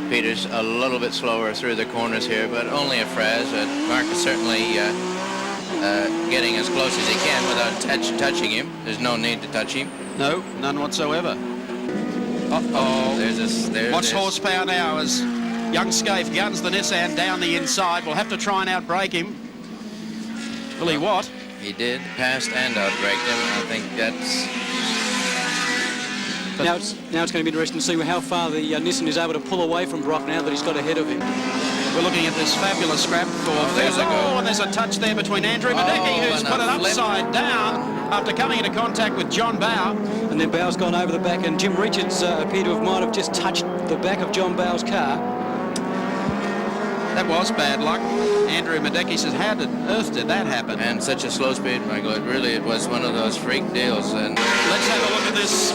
Peter's a little bit slower through the corners here, but only a frazzle. Mark is certainly getting as close as he can without touching him. There's no need to touch him. No, none whatsoever. Uh-oh. Watch horsepower now as young Scaife guns the Nissan down the inside. We'll have to try and outbrake him. Will he what? He did, passed and outbraked him. I think that's... Now it's going to be interesting to see how far the Nissan is able to pull away from Brock now that he's got ahead of him. We're looking at this fabulous scrap for and there's a touch there between Andrew Madecki, who's put it upside down after coming into contact with John Bowe. And then Bowe's gone over the back, and Jim Richards appeared to might have just touched the back of John Bowe's car. That was bad luck. Andrew Madecki says, how on earth did that happen? And such a slow speed, Michael. It was one of those freak deals. And let's have a look at this.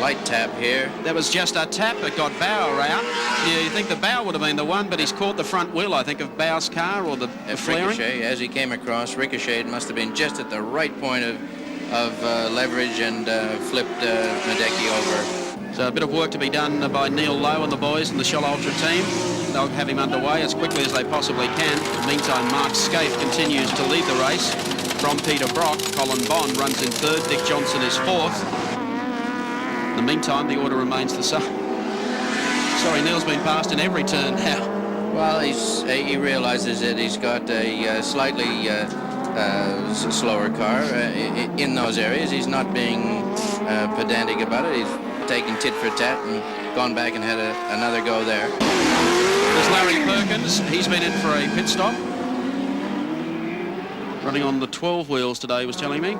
Slight tap here. That was just a tap that got Bowe around. Yeah, you think the Bowe would have been the one, but he's caught the front wheel, I think, of Bowe's car, or the flaring. Ricochet, as he came across, ricocheted, must have been just at the right point of leverage and flipped Madecki over. So a bit of work to be done by Neil Lowe and the boys in the Shell Ultra team. They'll have him underway as quickly as they possibly can. In the meantime, Mark Scaife continues to lead the race from Peter Brock. Colin Bond runs in third. Dick Johnson is fourth. In the meantime, the order remains the same. Sorry, Neil's been passed in every turn now. Well, he realizes that he's got a slightly slower car in those areas. He's not being pedantic about it. He's taken tit for tat and gone back and had another go there. There's Larry Perkins. He's been in for a pit stop. Running on the 12 wheels today, he was telling me.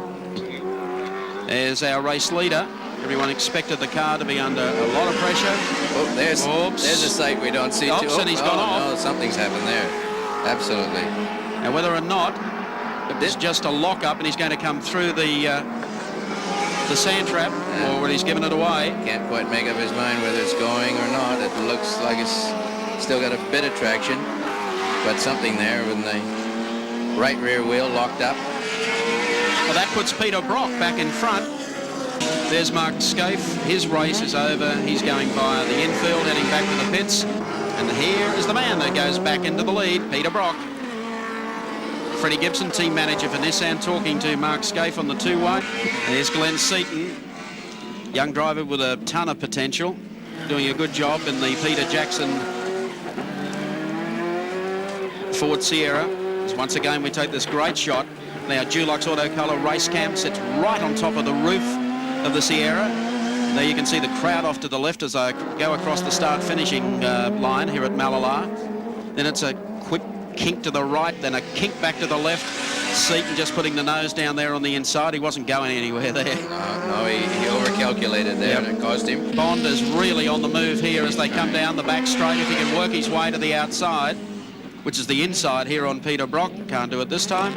There's our race leader. Everyone expected the car to be under a lot of pressure. Oh, there's a sight we don't see. And he's gone off. No, something's happened there. Absolutely. Now, whether or not it's just a lock-up and he's going to come through the sand trap, or whether he's given it away. Can't quite make up his mind whether it's going or not. It looks like it's still got a bit of traction, but something there when the right rear wheel locked up. Well, that puts Peter Brock back in front. There's Mark Scaife. His race is over. He's going via the infield, heading back to the pits. And here is the man that goes back into the lead, Peter Brock. Freddie Gibson, team manager for Nissan, talking to Mark Scaife on the two-way. There's Glenn Seaton, young driver with a ton of potential, doing a good job in the Peter Jackson Ford Sierra. As once again, we take this great shot. Now, Dulux Auto Colour race cam sits right on top of the roof of the Sierra. There you can see the crowd off to the left as I go across the start-finishing line here at Malala. Then it's a quick kink to the right, then a kink back to the left, Seaton just putting the nose down there on the inside. He wasn't going anywhere there. No, he overcalculated there, and it cost him. Bond is really on the move here as they come down the back straight. If he can work his way to the outside, which is the inside here on Peter Brock. Can't do it this time.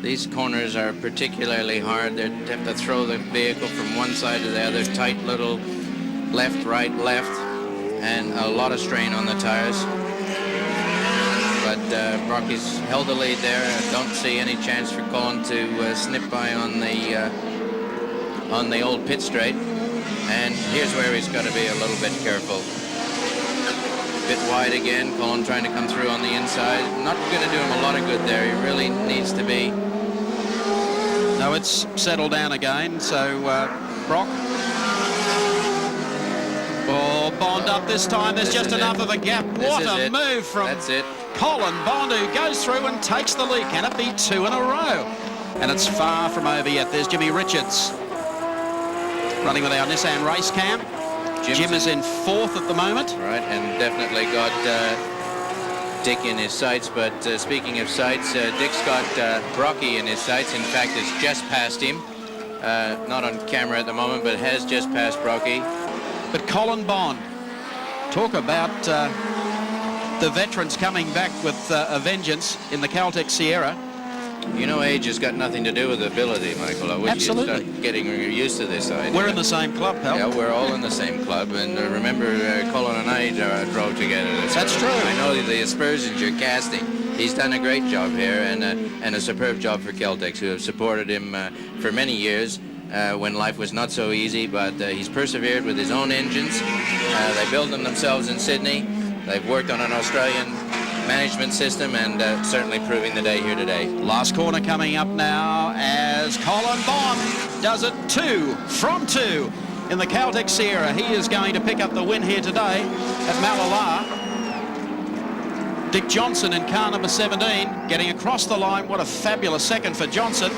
These corners are particularly hard. They have to throw the vehicle from one side to the other. Tight little left, right, left, and a lot of strain on the tires. But Brocky's held the lead there. I don't see any chance for Colin to snip by on the old pit straight. And here's where he's got to be a little bit careful. Bit wide again. Colin trying to come through on the inside. Not going to do him a lot of good there. He really needs to be. No, it's settled down again. So Brock. Oh, Bond up this time. There's just enough of a gap. What a move from Colin Bond, who goes through and takes the lead. Can it be 2 in a row? And it's far from over yet. There's Jimmy Richards running with our Nissan race cam. Jim is in 4th at the moment. Right, and definitely got Dick in his sights. But speaking of sights, Dick's got Brocky in his sights. In fact, it's just past him. Not on camera at the moment, but has just passed Brocky. But Colin Bond, talk about the veterans coming back with a vengeance in the Caltech Sierra. You know, age has got nothing to do with ability, Michael. I wish you'd start getting used to this idea. We're in the same club, pal. Yeah, we're all in the same club. And remember, Colin and I drove together. That's true. I know the aspersions you're casting. He's done a great job here and a superb job for Caltex, who have supported him for many years. When life was not so easy, but he's persevered with his own engines. They build them themselves in Sydney. They've worked on an Australian management system and certainly proving the day here today. Last corner coming up now as Colin Bond does it 2 from 2 in the Caltech Sierra. He is going to pick up the win here today at Malala. Dick Johnson in car number 17 getting across the line. What a fabulous second for Johnson.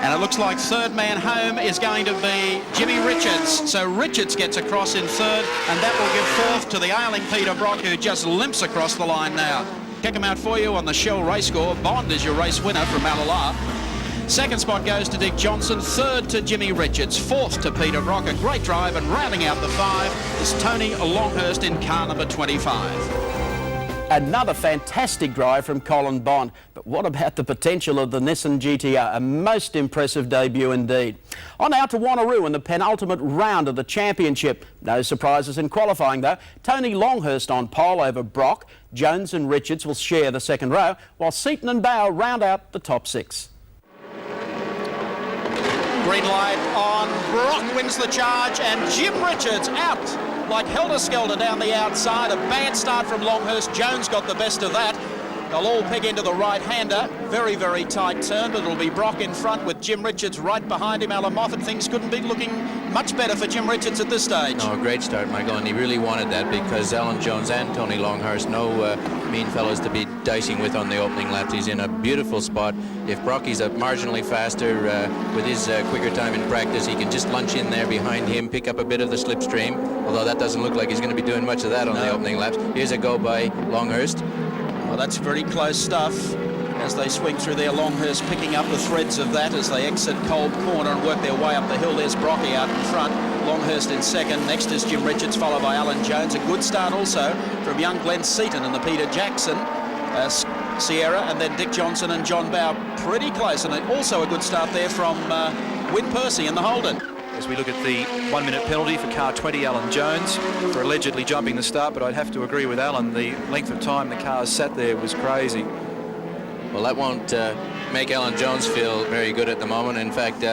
And it looks like third man home is going to be Jimmy Richards. So Richards gets across in 3rd, and that will give 4th to the ailing Peter Brock, who just limps across the line now. Check him out for you on the Shell race score. Bond is your race winner from Malala. 2nd spot goes to Dick Johnson, 3rd to Jimmy Richards, 4th to Peter Brock. A great drive, and rounding out the 5 is Tony Longhurst in car number 25. Another fantastic drive from Colin Bond. But what about the potential of the Nissan GT-R? A most impressive debut indeed. On now to Wanneroo in the penultimate round of the championship. No surprises in qualifying though. Tony Longhurst on pole over Brock. Jones and Richards will share the 2nd row, while Seaton and Bowe round out the top 6. Green light on. Brock wins the charge, and Jim Richards out like helter-skelter down the outside. A bad start from Longhurst. Jones got the best of that. They'll all peg into the right-hander. Very, very tight turn, but it'll be Brock in front with Jim Richards right behind him. Alan Moffat, things couldn't be looking much better for Jim Richards at this stage. No, a great start, Michael, and he really wanted that because Alan Jones and Tony Longhurst, no mean fellows to be dicing with on the opening laps. He's in a beautiful spot. If Brocky's up marginally faster with his quicker time in practice, he can just lunge in there behind him, pick up a bit of the slipstream, although that doesn't look like he's going to be doing much of that on the opening laps. Here's a go by Longhurst. Well, that's very close stuff as they swing through there. Longhurst picking up the threads of that as they exit Cold Corner and work their way up the hill. There's Brocky out in front. Longhurst in 2nd. Next is Jim Richards, followed by Alan Jones. A good start also from young Glenn Seaton and the Peter Jackson Sierra, and then Dick Johnson and John Bowe pretty close. And also a good start there from Win Percy in the Holden. As we look at the 1-minute penalty for car 20, Alan Jones, for allegedly jumping the start, but I'd have to agree with Alan. The length of time the cars sat there was crazy. Well, that won't make Alan Jones feel very good at the moment. In fact,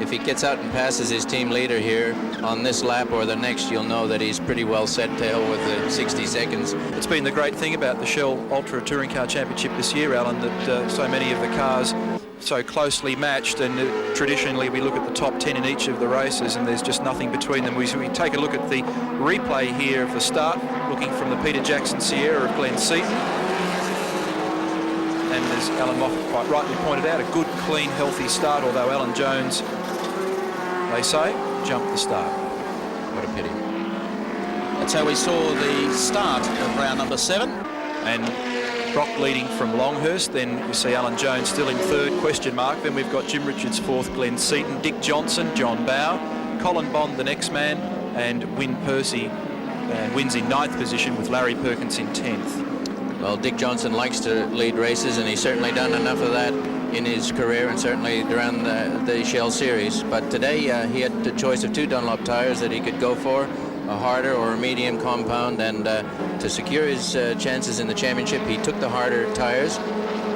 if he gets out and passes his team leader here on this lap or the next, you'll know that he's pretty well set to hell with the 60 seconds. It's been the great thing about the Shell Ultra Touring Car Championship this year, Alan, that so many of the cars so closely matched, and traditionally we look at the top 10 in each of the races and there's just nothing between them. We take a look at the replay here of the start, looking from the Peter Jackson Sierra of Glenn Seaton. And as Alan Moffat quite rightly pointed out, a good, clean, healthy start, although Alan Jones, they say, jumped the start. What a pity. That's how we saw the start of round number 7. And Brock leading from Longhurst. Then we see Alan Jones still in third, question mark. Then we've got Jim Richards fourth, Glenn Seaton, Dick Johnson, John Bowe, Colin Bond the next man, and Wyn Percy wins in ninth position with Larry Perkins in 10th. Well, Dick Johnson likes to lead races, and he's certainly done enough of that in his career and certainly around the Shell Series. But today he had the choice of 2 Dunlop tires that he could go for, a harder or a medium compound, and to secure his chances in the championship, he took the harder tires,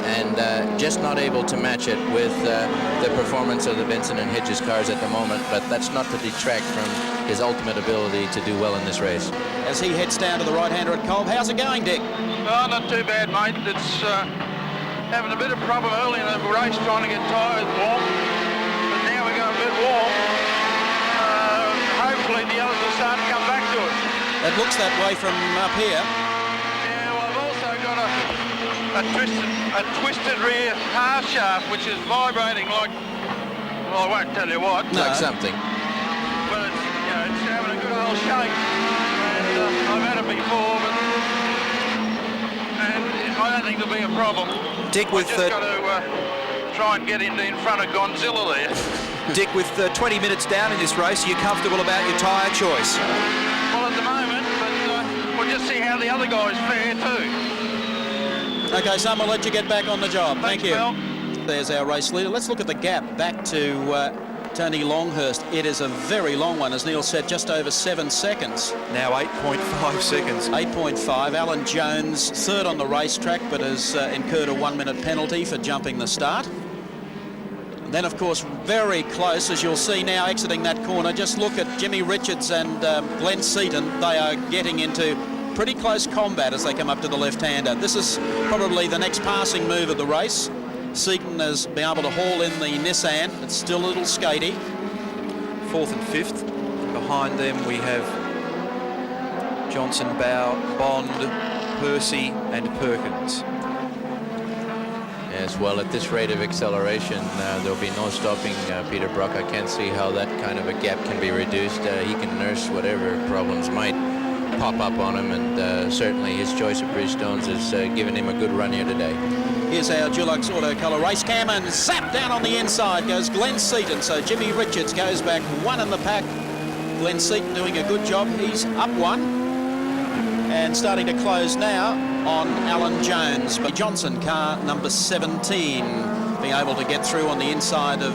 and just not able to match it with the performance of the Benson and Hedges cars at the moment. But that's not to detract from his ultimate ability to do well in this race. As he heads down to the right-hander at Kolb. How's it going, Dick? Oh, not too bad, mate. It's having a bit of problem early in the race trying to get tyres warm, but now we're going a bit warm. Hopefully the others will start to come back to us. It looks that way from up here. Yeah, well, I've also got a twisted rear half shaft, which is vibrating like, well, I won't tell you what. Like something. But it's, you know, it's having a good old shake, and I've had it before, but I don't think there'll be a problem. Dick, with I've just got to try and get in front of Gonzilla there. Dick, with 20 minutes down in this race, are you comfortable about your tyre choice? Well, at the moment, but we'll just see how the other guys fare too. Okay, Sam, we'll let you get back on the job. Thanks, Thank you. Mel. There's our race leader. Let's look at the gap back to Tony Longhurst. It is a very long one, as Neil said, just over 7 seconds. Now 8.5 seconds. 8.5. Alan Jones, third on the racetrack, but has incurred a 1-minute penalty for jumping the start. And then, of course, very close, as you'll see now, exiting that corner. Just look at Jimmy Richards and Glenn Seaton. They are getting into pretty close combat as they come up to the left-hander. This is probably the next passing move of the race. Seaton has been able to haul in the Nissan. It's still a little skatey. Fourth and fifth. Behind them we have Johnson, Bowe, Bond, Percy and Perkins. Yes, well, at this rate of acceleration, there'll be no stopping Peter Brock. I can't see how that kind of a gap can be reduced. He can nurse whatever problems might pop up on him, and certainly his choice of Bridgestones has given him a good run here today. Here's our Dulux Auto Colour race cam, and zap down on the inside goes Glenn Seaton. So Jimmy Richards goes back 1 in the pack. Glenn Seaton doing a good job. He's up 1 and starting to close now on Alan Jones. But Johnson, car number 17, being able to get through on the inside of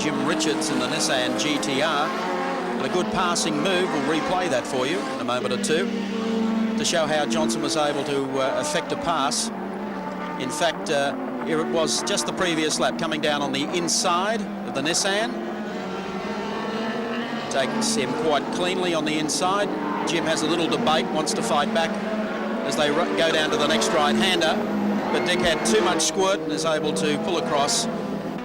Jim Richards in the Nissan GT-R. And a good passing move. We'll replay that for you in a moment or two to show how Johnson was able to effect a pass. In fact, here it was just the previous lap, coming down on the inside of the Nissan. Takes him quite cleanly on the inside. Jim has a little debate, wants to fight back as they go down to the next right-hander. But Dick had too much squirt and is able to pull across.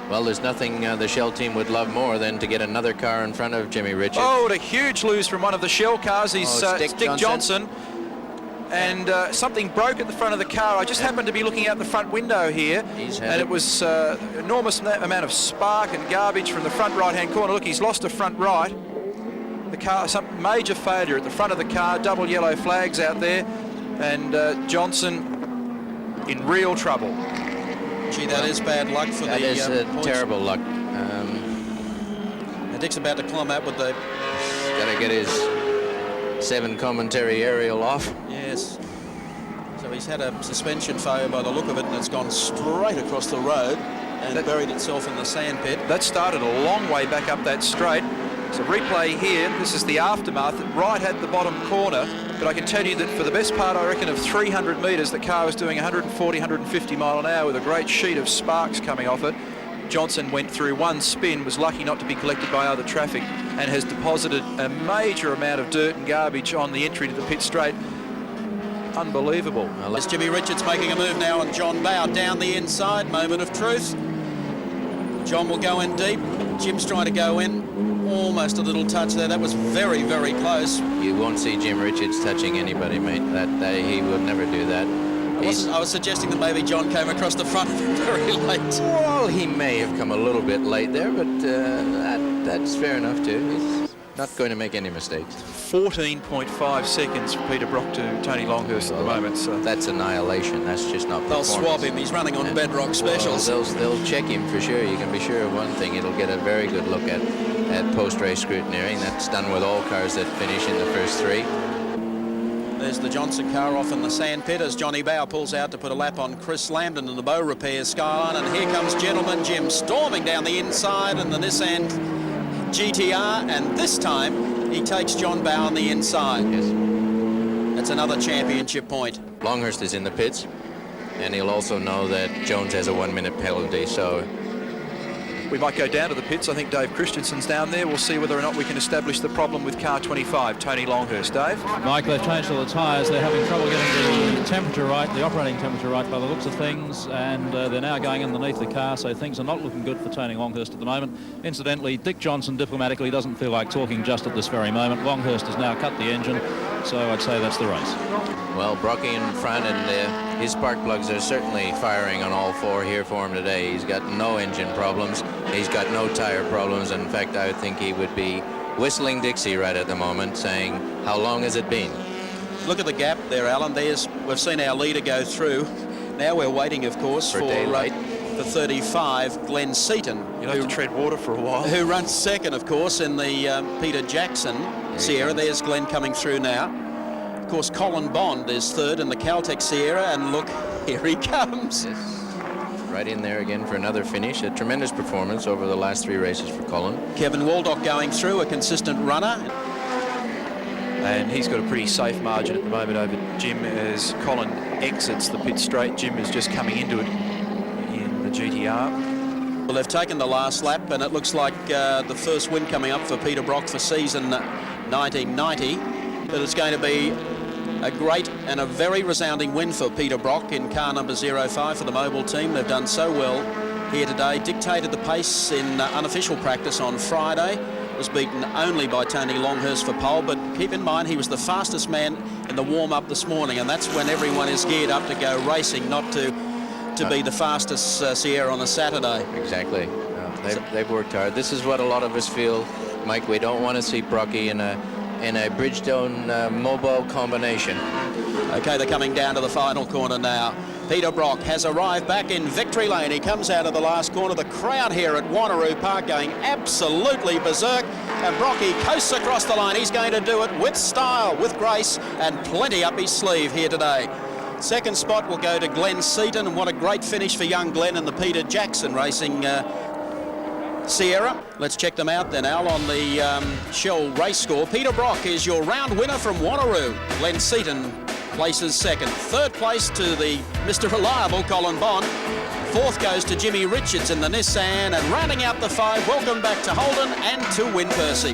Well, there's nothing the Shell team would love more than to get another car in front of Jimmy Richards. Oh, what a huge lose from one of the Shell cars. He's Dick Johnson. And something broke at the front of the car. I just happened to be looking out the front window here, and it was enormous amount of spark and garbage from the front right-hand corner. Look, he's lost a front right. The car, some major failure at the front of the car, double yellow flags out there, and Johnson in real trouble. Gee, that is bad luck for that the is terrible luck. And Dick's about to climb out with the... Got to get his 7 commentary aerial off. Yes. So he's had a suspension failure by the look of it, and it's gone straight across the road and buried itself in the sand pit. That started a long way back up that straight. So replay here, this is the aftermath, right at the bottom corner, but I can tell you that for the best part, I reckon, of 300 metres, the car was doing 140, 150 mile an hour with a great sheet of sparks coming off it. Johnson went through one spin, was lucky not to be collected by other traffic, and has deposited a major amount of dirt and garbage on the entry to the pit straight. Unbelievable. Well, there's Jimmy Richards making a move now on John Bowe down the inside. Moment of truth. John will go in deep. Jim's trying to go in. Almost a little touch there. That was very, very close. You won't see Jim Richards touching anybody, mate. He would never do that. I was suggesting that maybe John came across the front very late. Well, he may have come a little bit late there, but that's fair enough too. not going to make any mistakes. 14.5 seconds for Peter Brock to Tony Longhurst at the moment. So that's annihilation. That's just not They'll performance. swab him. He's running on bedrock specials. Well, they'll check him for sure. You can be sure of one thing. It'll get a very good look at post-race scrutineering. That's done with all cars that finish in the first three. There's the Johnson car off in the sandpit as Johnny Bow pulls out to put a lap on Chris Lambden in the Bow Repairs Skyline. And here comes Gentleman Jim storming down the inside in the Nissan GT-R. And this time he takes John Bow on the inside. Yes. That's another championship point. Longhurst is in the pits, and he'll also know that Jones has a 1-minute penalty. So we might go down to the pits. I think Dave Christensen's down there. We'll see whether or not we can establish the problem with car 25, Tony Longhurst. Dave? Mike, they've changed all the tyres. They're having trouble getting the temperature right, the operating temperature right by the looks of things, and they're now going underneath the car, so things are not looking good for Tony Longhurst at the moment. Incidentally, Dick Johnson diplomatically doesn't feel like talking just at this very moment. Longhurst has now cut the engine, so I'd say that's the race. Well, Brocky in front, and his spark plugs are certainly firing on all four here for him today. He's got no engine problems. He's got no tire problems. In fact, I would think he would be whistling Dixie right at the moment, saying, how long has it been? Look at the gap there, Alan. We've seen our leader go through. Now we're waiting, of course, for the 35, Glenn Seaton. You'll have to tread water for a while. Who runs second, of course, in the Peter Jackson Sierra. There's Glenn coming through now. Of course, Colin Bond is third in the Caltech Sierra, and look, here he comes. Yes. Right in there again for another finish. A tremendous performance over the last three races for Colin. Kevin Waldock going through, a consistent runner. And he's got a pretty safe margin at the moment over Jim as Colin exits the pit straight. Jim is just coming into it in the GT-R. Well, they've taken the last lap, and it looks like the first win coming up for Peter Brock for season 1990. But it's going to be a great and a very resounding win for Peter Brock in car number 05 for the mobile team. They've done so well here today. Dictated the pace in unofficial practice on Friday. Was beaten only by Tony Longhurst for pole, but keep in mind he was the fastest man in the warm-up this morning, and that's when everyone is geared up to go racing, not to be the fastest Sierra on a Saturday. Exactly. They've worked hard. This is what a lot of us feel, Mike. We don't want to see Brocky in a Bridgestone mobile combination. Okay, they're coming down to the final corner now. Peter Brock has arrived back in victory lane. He comes out of the last corner. The crowd here at Wanneroo Park going absolutely berserk, and Brocky coasts across the line. He's going to do it with style, with grace, and plenty up his sleeve here today. Second spot will go to Glenn Seaton, and what a great finish for young Glenn in the Peter Jackson Racing Sierra. Let's check them out then, Al, on the Shell race score. Peter Brock is your round winner from Wanneroo. Glenn Seaton places second. Third place to the Mr. Reliable Colin Bond. Fourth goes to Jimmy Richards in the Nissan, and rounding out the five, welcome back to Holden and to Win Percy.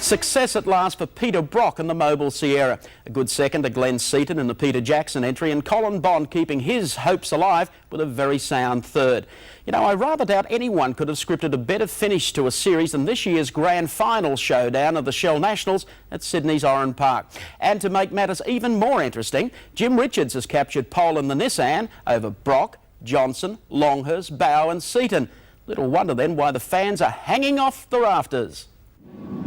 Success at last for Peter Brock in the Mobile Sierra. A good second to Glenn Seaton in the Peter Jackson entry, and Colin Bond keeping his hopes alive with a very sound third. You know, I rather doubt anyone could have scripted a better finish to a series than this year's grand final showdown of the Shell Nationals at Sydney's Oran Park. And to make matters even more interesting, Jim Richards has captured pole in the Nissan over Brock, Johnson, Longhurst, Bow and Seaton. Little wonder then why the fans are hanging off the rafters.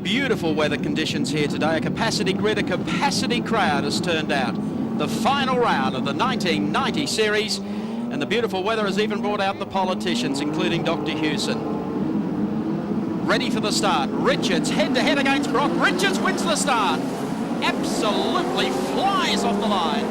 Beautiful weather conditions here today. A capacity grid, a capacity crowd has turned out. The final round of the 1990 series, and the beautiful weather has even brought out the politicians, including Dr. Hewson. Ready for the start. Richards head-to-head against Brock. Richards wins the start. Absolutely flies off the line.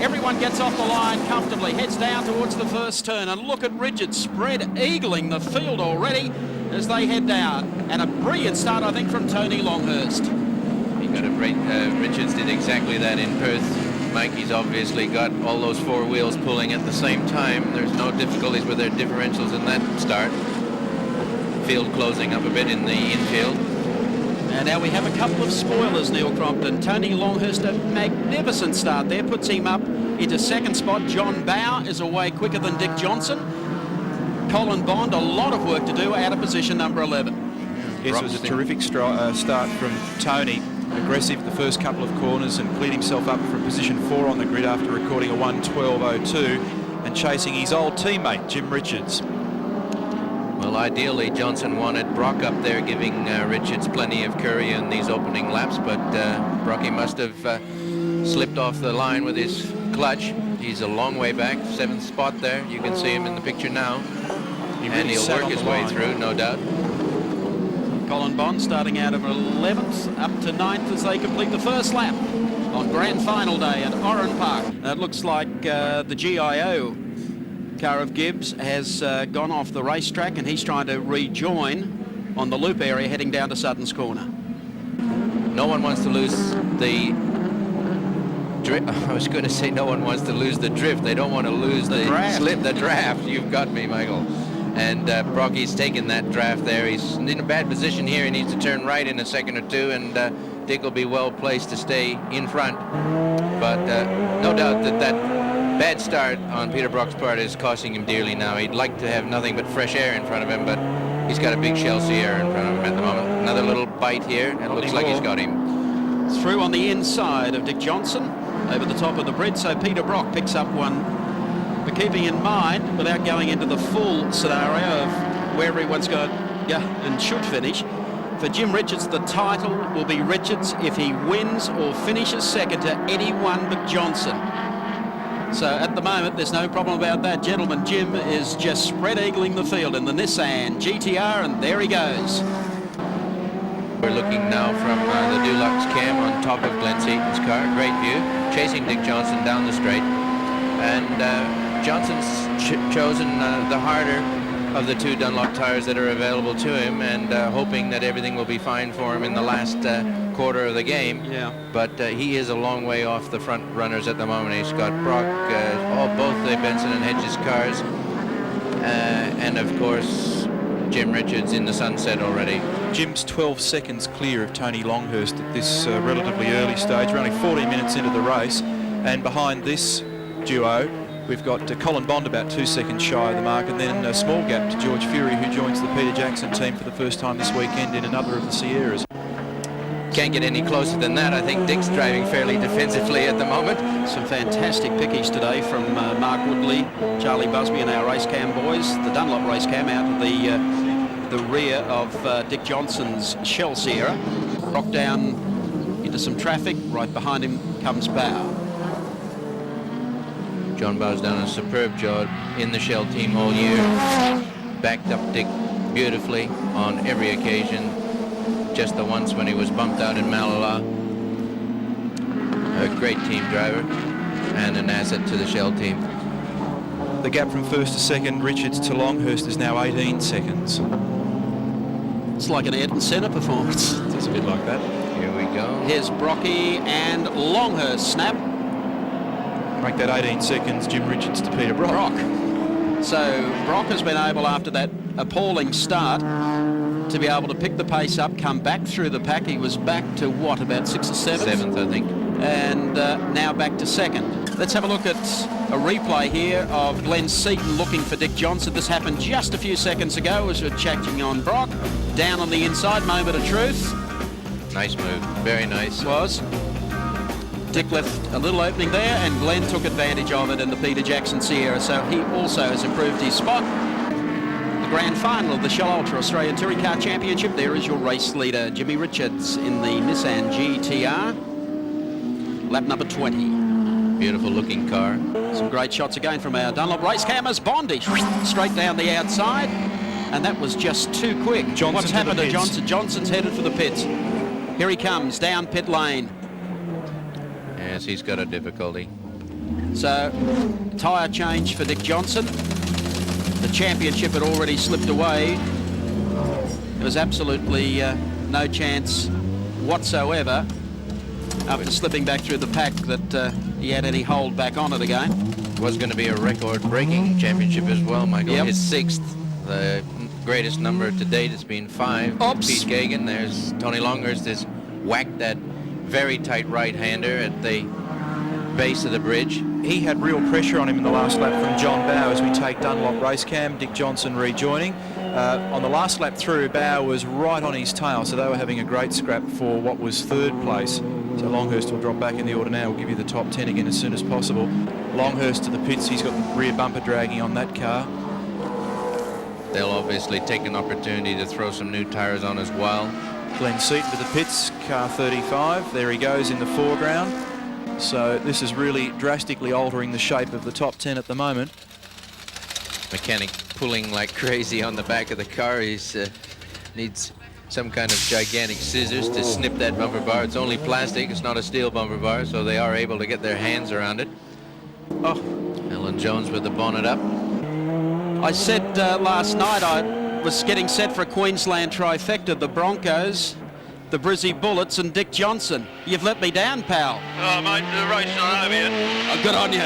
Everyone gets off the line comfortably, heads down towards the first turn, and look at Richards spread eagling the field already as they head down. And a brilliant start, I think, from Tony Longhurst. He got a great, Richards did exactly that in Perth. Mikey's obviously got all those four wheels pulling at the same time. There's no difficulties with their differentials in that start. Field closing up a bit in the infield. And now we have a couple of spoilers, Neil Crompton. Tony Longhurst, a magnificent start there, puts him up into second spot. John Bow is away quicker than Dick Johnson. Colin Bond, a lot of work to do out of position number 11. Yes, it was a terrific start from Tony. Aggressive the first couple of corners and cleared himself up from position 4 on the grid after recording a 1:12.02 and chasing his old teammate Jim Richards. Well, ideally, Johnson wanted Brock up there, giving Richards plenty of curry in these opening laps, but Brocky must have slipped off the line with his clutch. He's a long way back, 7th spot there. You can see him in the picture now. And he'll work his way through, no doubt. Colin Bond starting out of 11th up to 9th as they complete the first lap on grand final day at Oran Park. It looks like the GIO car of Gibbs has gone off the racetrack, and he's trying to rejoin on the loop area heading down to Sutton's Corner. No one wants to lose the drift. I was going to say no one wants to lose the drift. They don't want to lose the slip, the draft. You've got me, Michael. And Brocky's taken that draft there. He's in a bad position here. He needs to turn right in a second or two, and Dick will be well placed to stay in front. But no doubt that bad start on Peter Brock's part is costing him dearly now. He'd like to have nothing but fresh air in front of him, but he's got a big shell Sierra in front of him at the moment. Another little bite here, and it looks like he's got him. Through on the inside of Dick Johnson, over the top of the bridge, so Peter Brock picks up one. But keeping in mind, without going into the full scenario of where everyone's going and should finish, for Jim Richards, the title will be Richards if he wins or finishes second to anyone but Johnson. So at the moment, there's no problem about that, gentlemen. Jim is just spread-eagling the field in the Nissan GT-R, and there he goes. We're looking now from the Dulux cam on top of Glenn Seaton's car. Great view, chasing Dick Johnson down the straight. And Johnson's chosen the harder of the 2 Dunlop tires that are available to him, and hoping that everything will be fine for him in the last quarter of the game. Yeah. But he is a long way off the front runners at the moment. He's got Brock, both the Benson and Hedges cars, and of course Jim Richards in the sunset already. Jim's 12 seconds clear of Tony Longhurst at this relatively early stage. We're only 40 minutes into the race, and behind this duo we've got Colin Bond about 2 seconds shy of the mark, and then a small gap to George Fury, who joins the Peter Jackson team for the first time this weekend in another of the Sierras. Can't get any closer than that. I think Dick's driving fairly defensively at the moment. Some fantastic pickies today from Mark Woodley, Charlie Busby and our race cam boys. The Dunlop race cam out of the rear of Dick Johnson's Shell Sierra. Rock down into some traffic. Right behind him comes Bow. John Bow's done a superb job in the Shell team all year. Backed up Dick beautifully on every occasion. Just the once when he was bumped out in Malala. A great team driver and an asset to the Shell team. The gap from first to second, Richards to Longhurst, is now 18 seconds. It's like an Ayrton Senna performance. It's a bit like that. Here we go. Here's Brocky and Longhurst snap. Make that 18 seconds, Jim Richards to Peter Brock. So Brock has been able, after that appalling start, to be able to pick the pace up, come back through the pack. He was back to what, about 6th or 7th? 7th, I think. And now back to second. Let's have a look at a replay here of Glenn Seaton looking for Dick Johnson. This happened just a few seconds ago as we're checking on Brock. Down on the inside, moment of truth. Nice move, very nice. Was. Dick left a little opening there, and Glenn took advantage of it in the Peter Jackson Sierra, so he also has improved his spot. The grand final of the Shell Ultra Australian Touring Car Championship. There is your race leader, Jimmy Richards, in the Nissan GT-R. Lap number 20. Beautiful looking car. Some great shots again from our Dunlop race cameras. Bondi straight down the outside, and that was just too quick. What's happened to Johnson? Johnson's headed for the pits. Here he comes down pit lane. Yes, he's got a difficulty. So, tyre change for Dick Johnson. The championship had already slipped away. There was absolutely no chance whatsoever after slipping back through the pack that he had any hold back on it again. It was going to be a record-breaking championship as well, Michael. Yep. His 6th. The greatest number to date has been 5. Oops. Pete Gagan. There's Tony Longhurst has whacked that very tight right-hander at the base of the bridge. He had real pressure on him in the last lap from John Bow as we take Dunlop race cam. Dick Johnson rejoining. On the last lap through, Bow was right on his tail, so they were having a great scrap for what was 3rd place. So Longhurst will drop back in the order now. We'll give you the top 10 again as soon as possible. Longhurst to the pits. He's got the rear bumper dragging on that car. they'll obviously take an opportunity to throw some new tyres on as well. Glenn Seaton to the pits, car 35. There he goes in the foreground. So this is really drastically altering the shape of the top 10 at the moment. Mechanic pulling like crazy on the back of the car. He's needs some kind of gigantic scissors to snip that bumper bar. It's only plastic, it's not a steel bumper bar, so they are able to get their hands around it. Oh, Alan Jones with the bonnet up. I said last night I was getting set for a Queensland trifecta, the Broncos, the Brizzy Bullets and Dick Johnson. You've let me down, pal. Oh, mate, the race not over yet. Oh, good on you.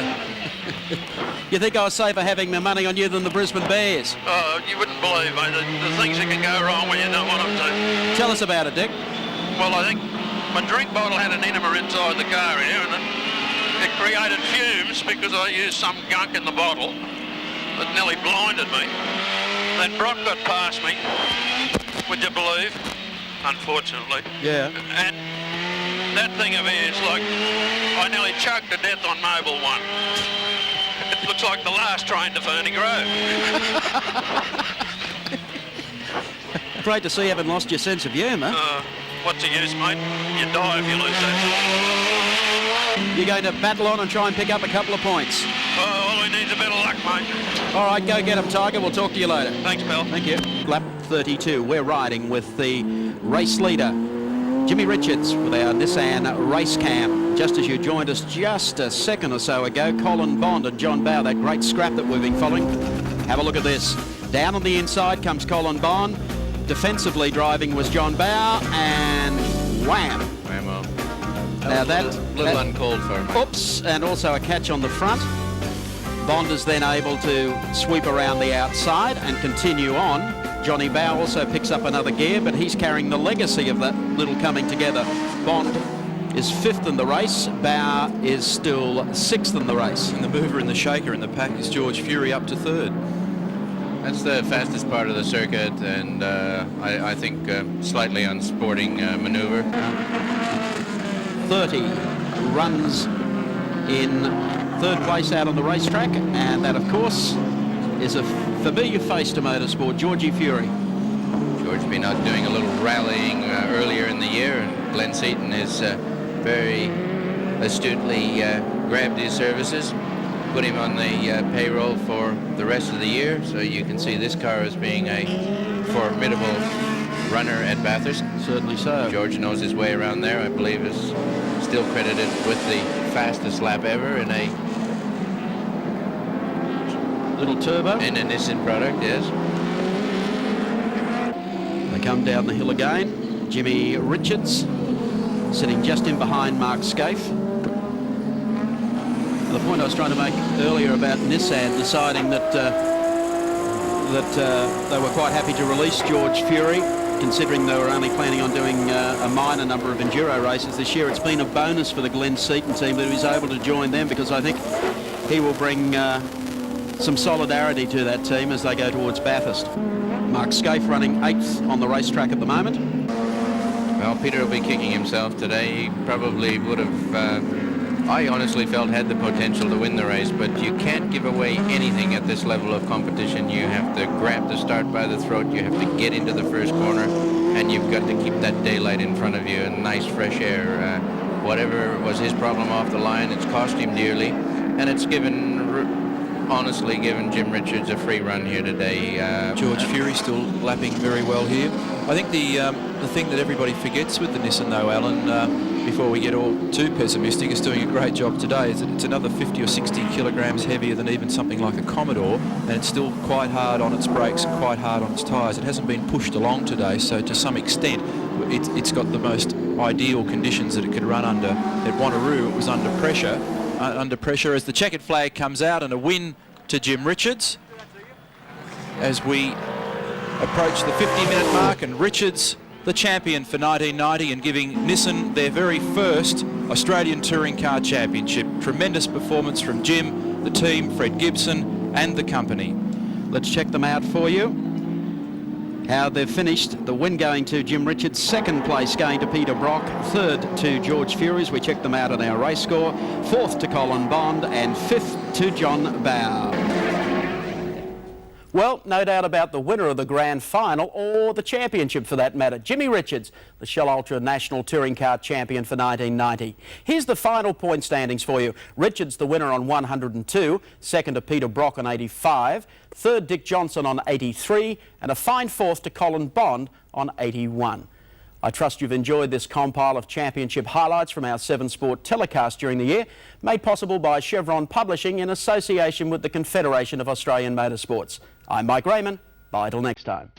You think I was safer having my money on you than the Brisbane Bears? Oh, you wouldn't believe, mate, the things that can go wrong when you don't want them to. Tell us about it, Dick. Well, I think my drink bottle had an enema inside the car here, and it created fumes because I used some gunk in the bottle that nearly blinded me. Then Brock got past me, would you believe? Unfortunately. Yeah. And that thing of his, like, I nearly choked to death on Mobile 1. It looks like the last train to Ferny Grove. Great to see you haven't lost your sense of humour. What's the use, mate? You die if you lose that. You're going to battle on and try and pick up a couple of points. All he needs a bit of luck, mate. All right, go get him, Tiger. We'll talk to you later. Thanks, pal. Thank you. Lap 32. We're riding with the race leader, Jimmy Richards, with our Nissan race cam. Just as you joined us just a second or so ago, Colin Bond and John Bowe, that great scrap that we've been following. Have a look at this. Down on the inside comes Colin Bond. Defensively driving was John Bowe, and wham. Whammo. Now that little uncalled for him. Oops, and also a catch on the front. Bond is then able to sweep around the outside and continue on. Johnny Bowe also picks up another gear, but he's carrying the legacy of that little coming together. Bond is 5th in the race. Bowe is still 6th in the race. And the mover and the shaker in the pack is George Fury up to 3rd. That's the fastest part of the circuit, and I think slightly unsporting maneuver. 30 runs in 3rd place out on the racetrack, and that, of course, is a familiar face to motorsport, Georgie Fury. George been out doing a little rallying earlier in the year, and Glenn Seaton has very astutely grabbed his services, put him on the payroll for the rest of the year, so you can see this car as being a formidable runner at Bathurst. Certainly so. George knows his way around there. I believe is still credited with the fastest lap ever in a little turbo. In a Nissan product, yes. They come down the hill again. Jimmy Richards sitting just in behind Mark Scaife. The point I was trying to make earlier about Nissan deciding that they were quite happy to release George Fury, considering they were only planning on doing a minor number of enduro races this year. It's been a bonus for the Glenn Seaton team that he was able to join them, because I think he will bring some solidarity to that team as they go towards Bathurst. Mark Scaife running 8th on the racetrack at the moment. Well, Peter will be kicking himself today. He probably would have, I honestly felt, had the potential to win the race, but you can't give away anything at this level of competition. You have to grab the start by the throat, you have to get into the first corner, and you've got to keep that daylight in front of you and nice fresh air. Whatever was his problem off the line, it's cost him dearly, and it's honestly given Jim Richards a free run here today. George Fury still lapping very well here. I think the thing that everybody forgets with the Nissan, though, Alan, before we get all too pessimistic, is doing a great job today. It's another 50 or 60 kilograms heavier than even something like a Commodore, and it's still quite hard on its brakes, quite hard on its tyres. It hasn't been pushed along today, so to some extent it's got the most ideal conditions that it could run under. At Wanneroo it was under pressure as the checkered flag comes out, and a win to Jim Richards as we approach the 50-minute mark, and Richards the champion for 1990 and giving Nissan their very first Australian Touring Car Championship. Tremendous performance from Jim, the team, Fred Gibson and the company. Let's check them out for you. How they've finished. The win going to Jim Richards, 2nd place going to Peter Brock, 3rd to George Fury. We checked them out on our race score, 4th to Colin Bond and 5th to John Bowe. Well, no doubt about the winner of the grand final, or the championship for that matter. Jimmy Richards, the Shell Ultra National Touring Car Champion for 1990. Here's the final point standings for you. Richards the winner on 102, second to Peter Brock on 85, third Dick Johnson on 83, and a fine fourth to Colin Bond on 81. I trust you've enjoyed this compile of championship highlights from our 7 Sport telecast during the year, made possible by Chevron Publishing in association with the Confederation of Australian Motorsports. I'm Mike Raymond. Bye till next time.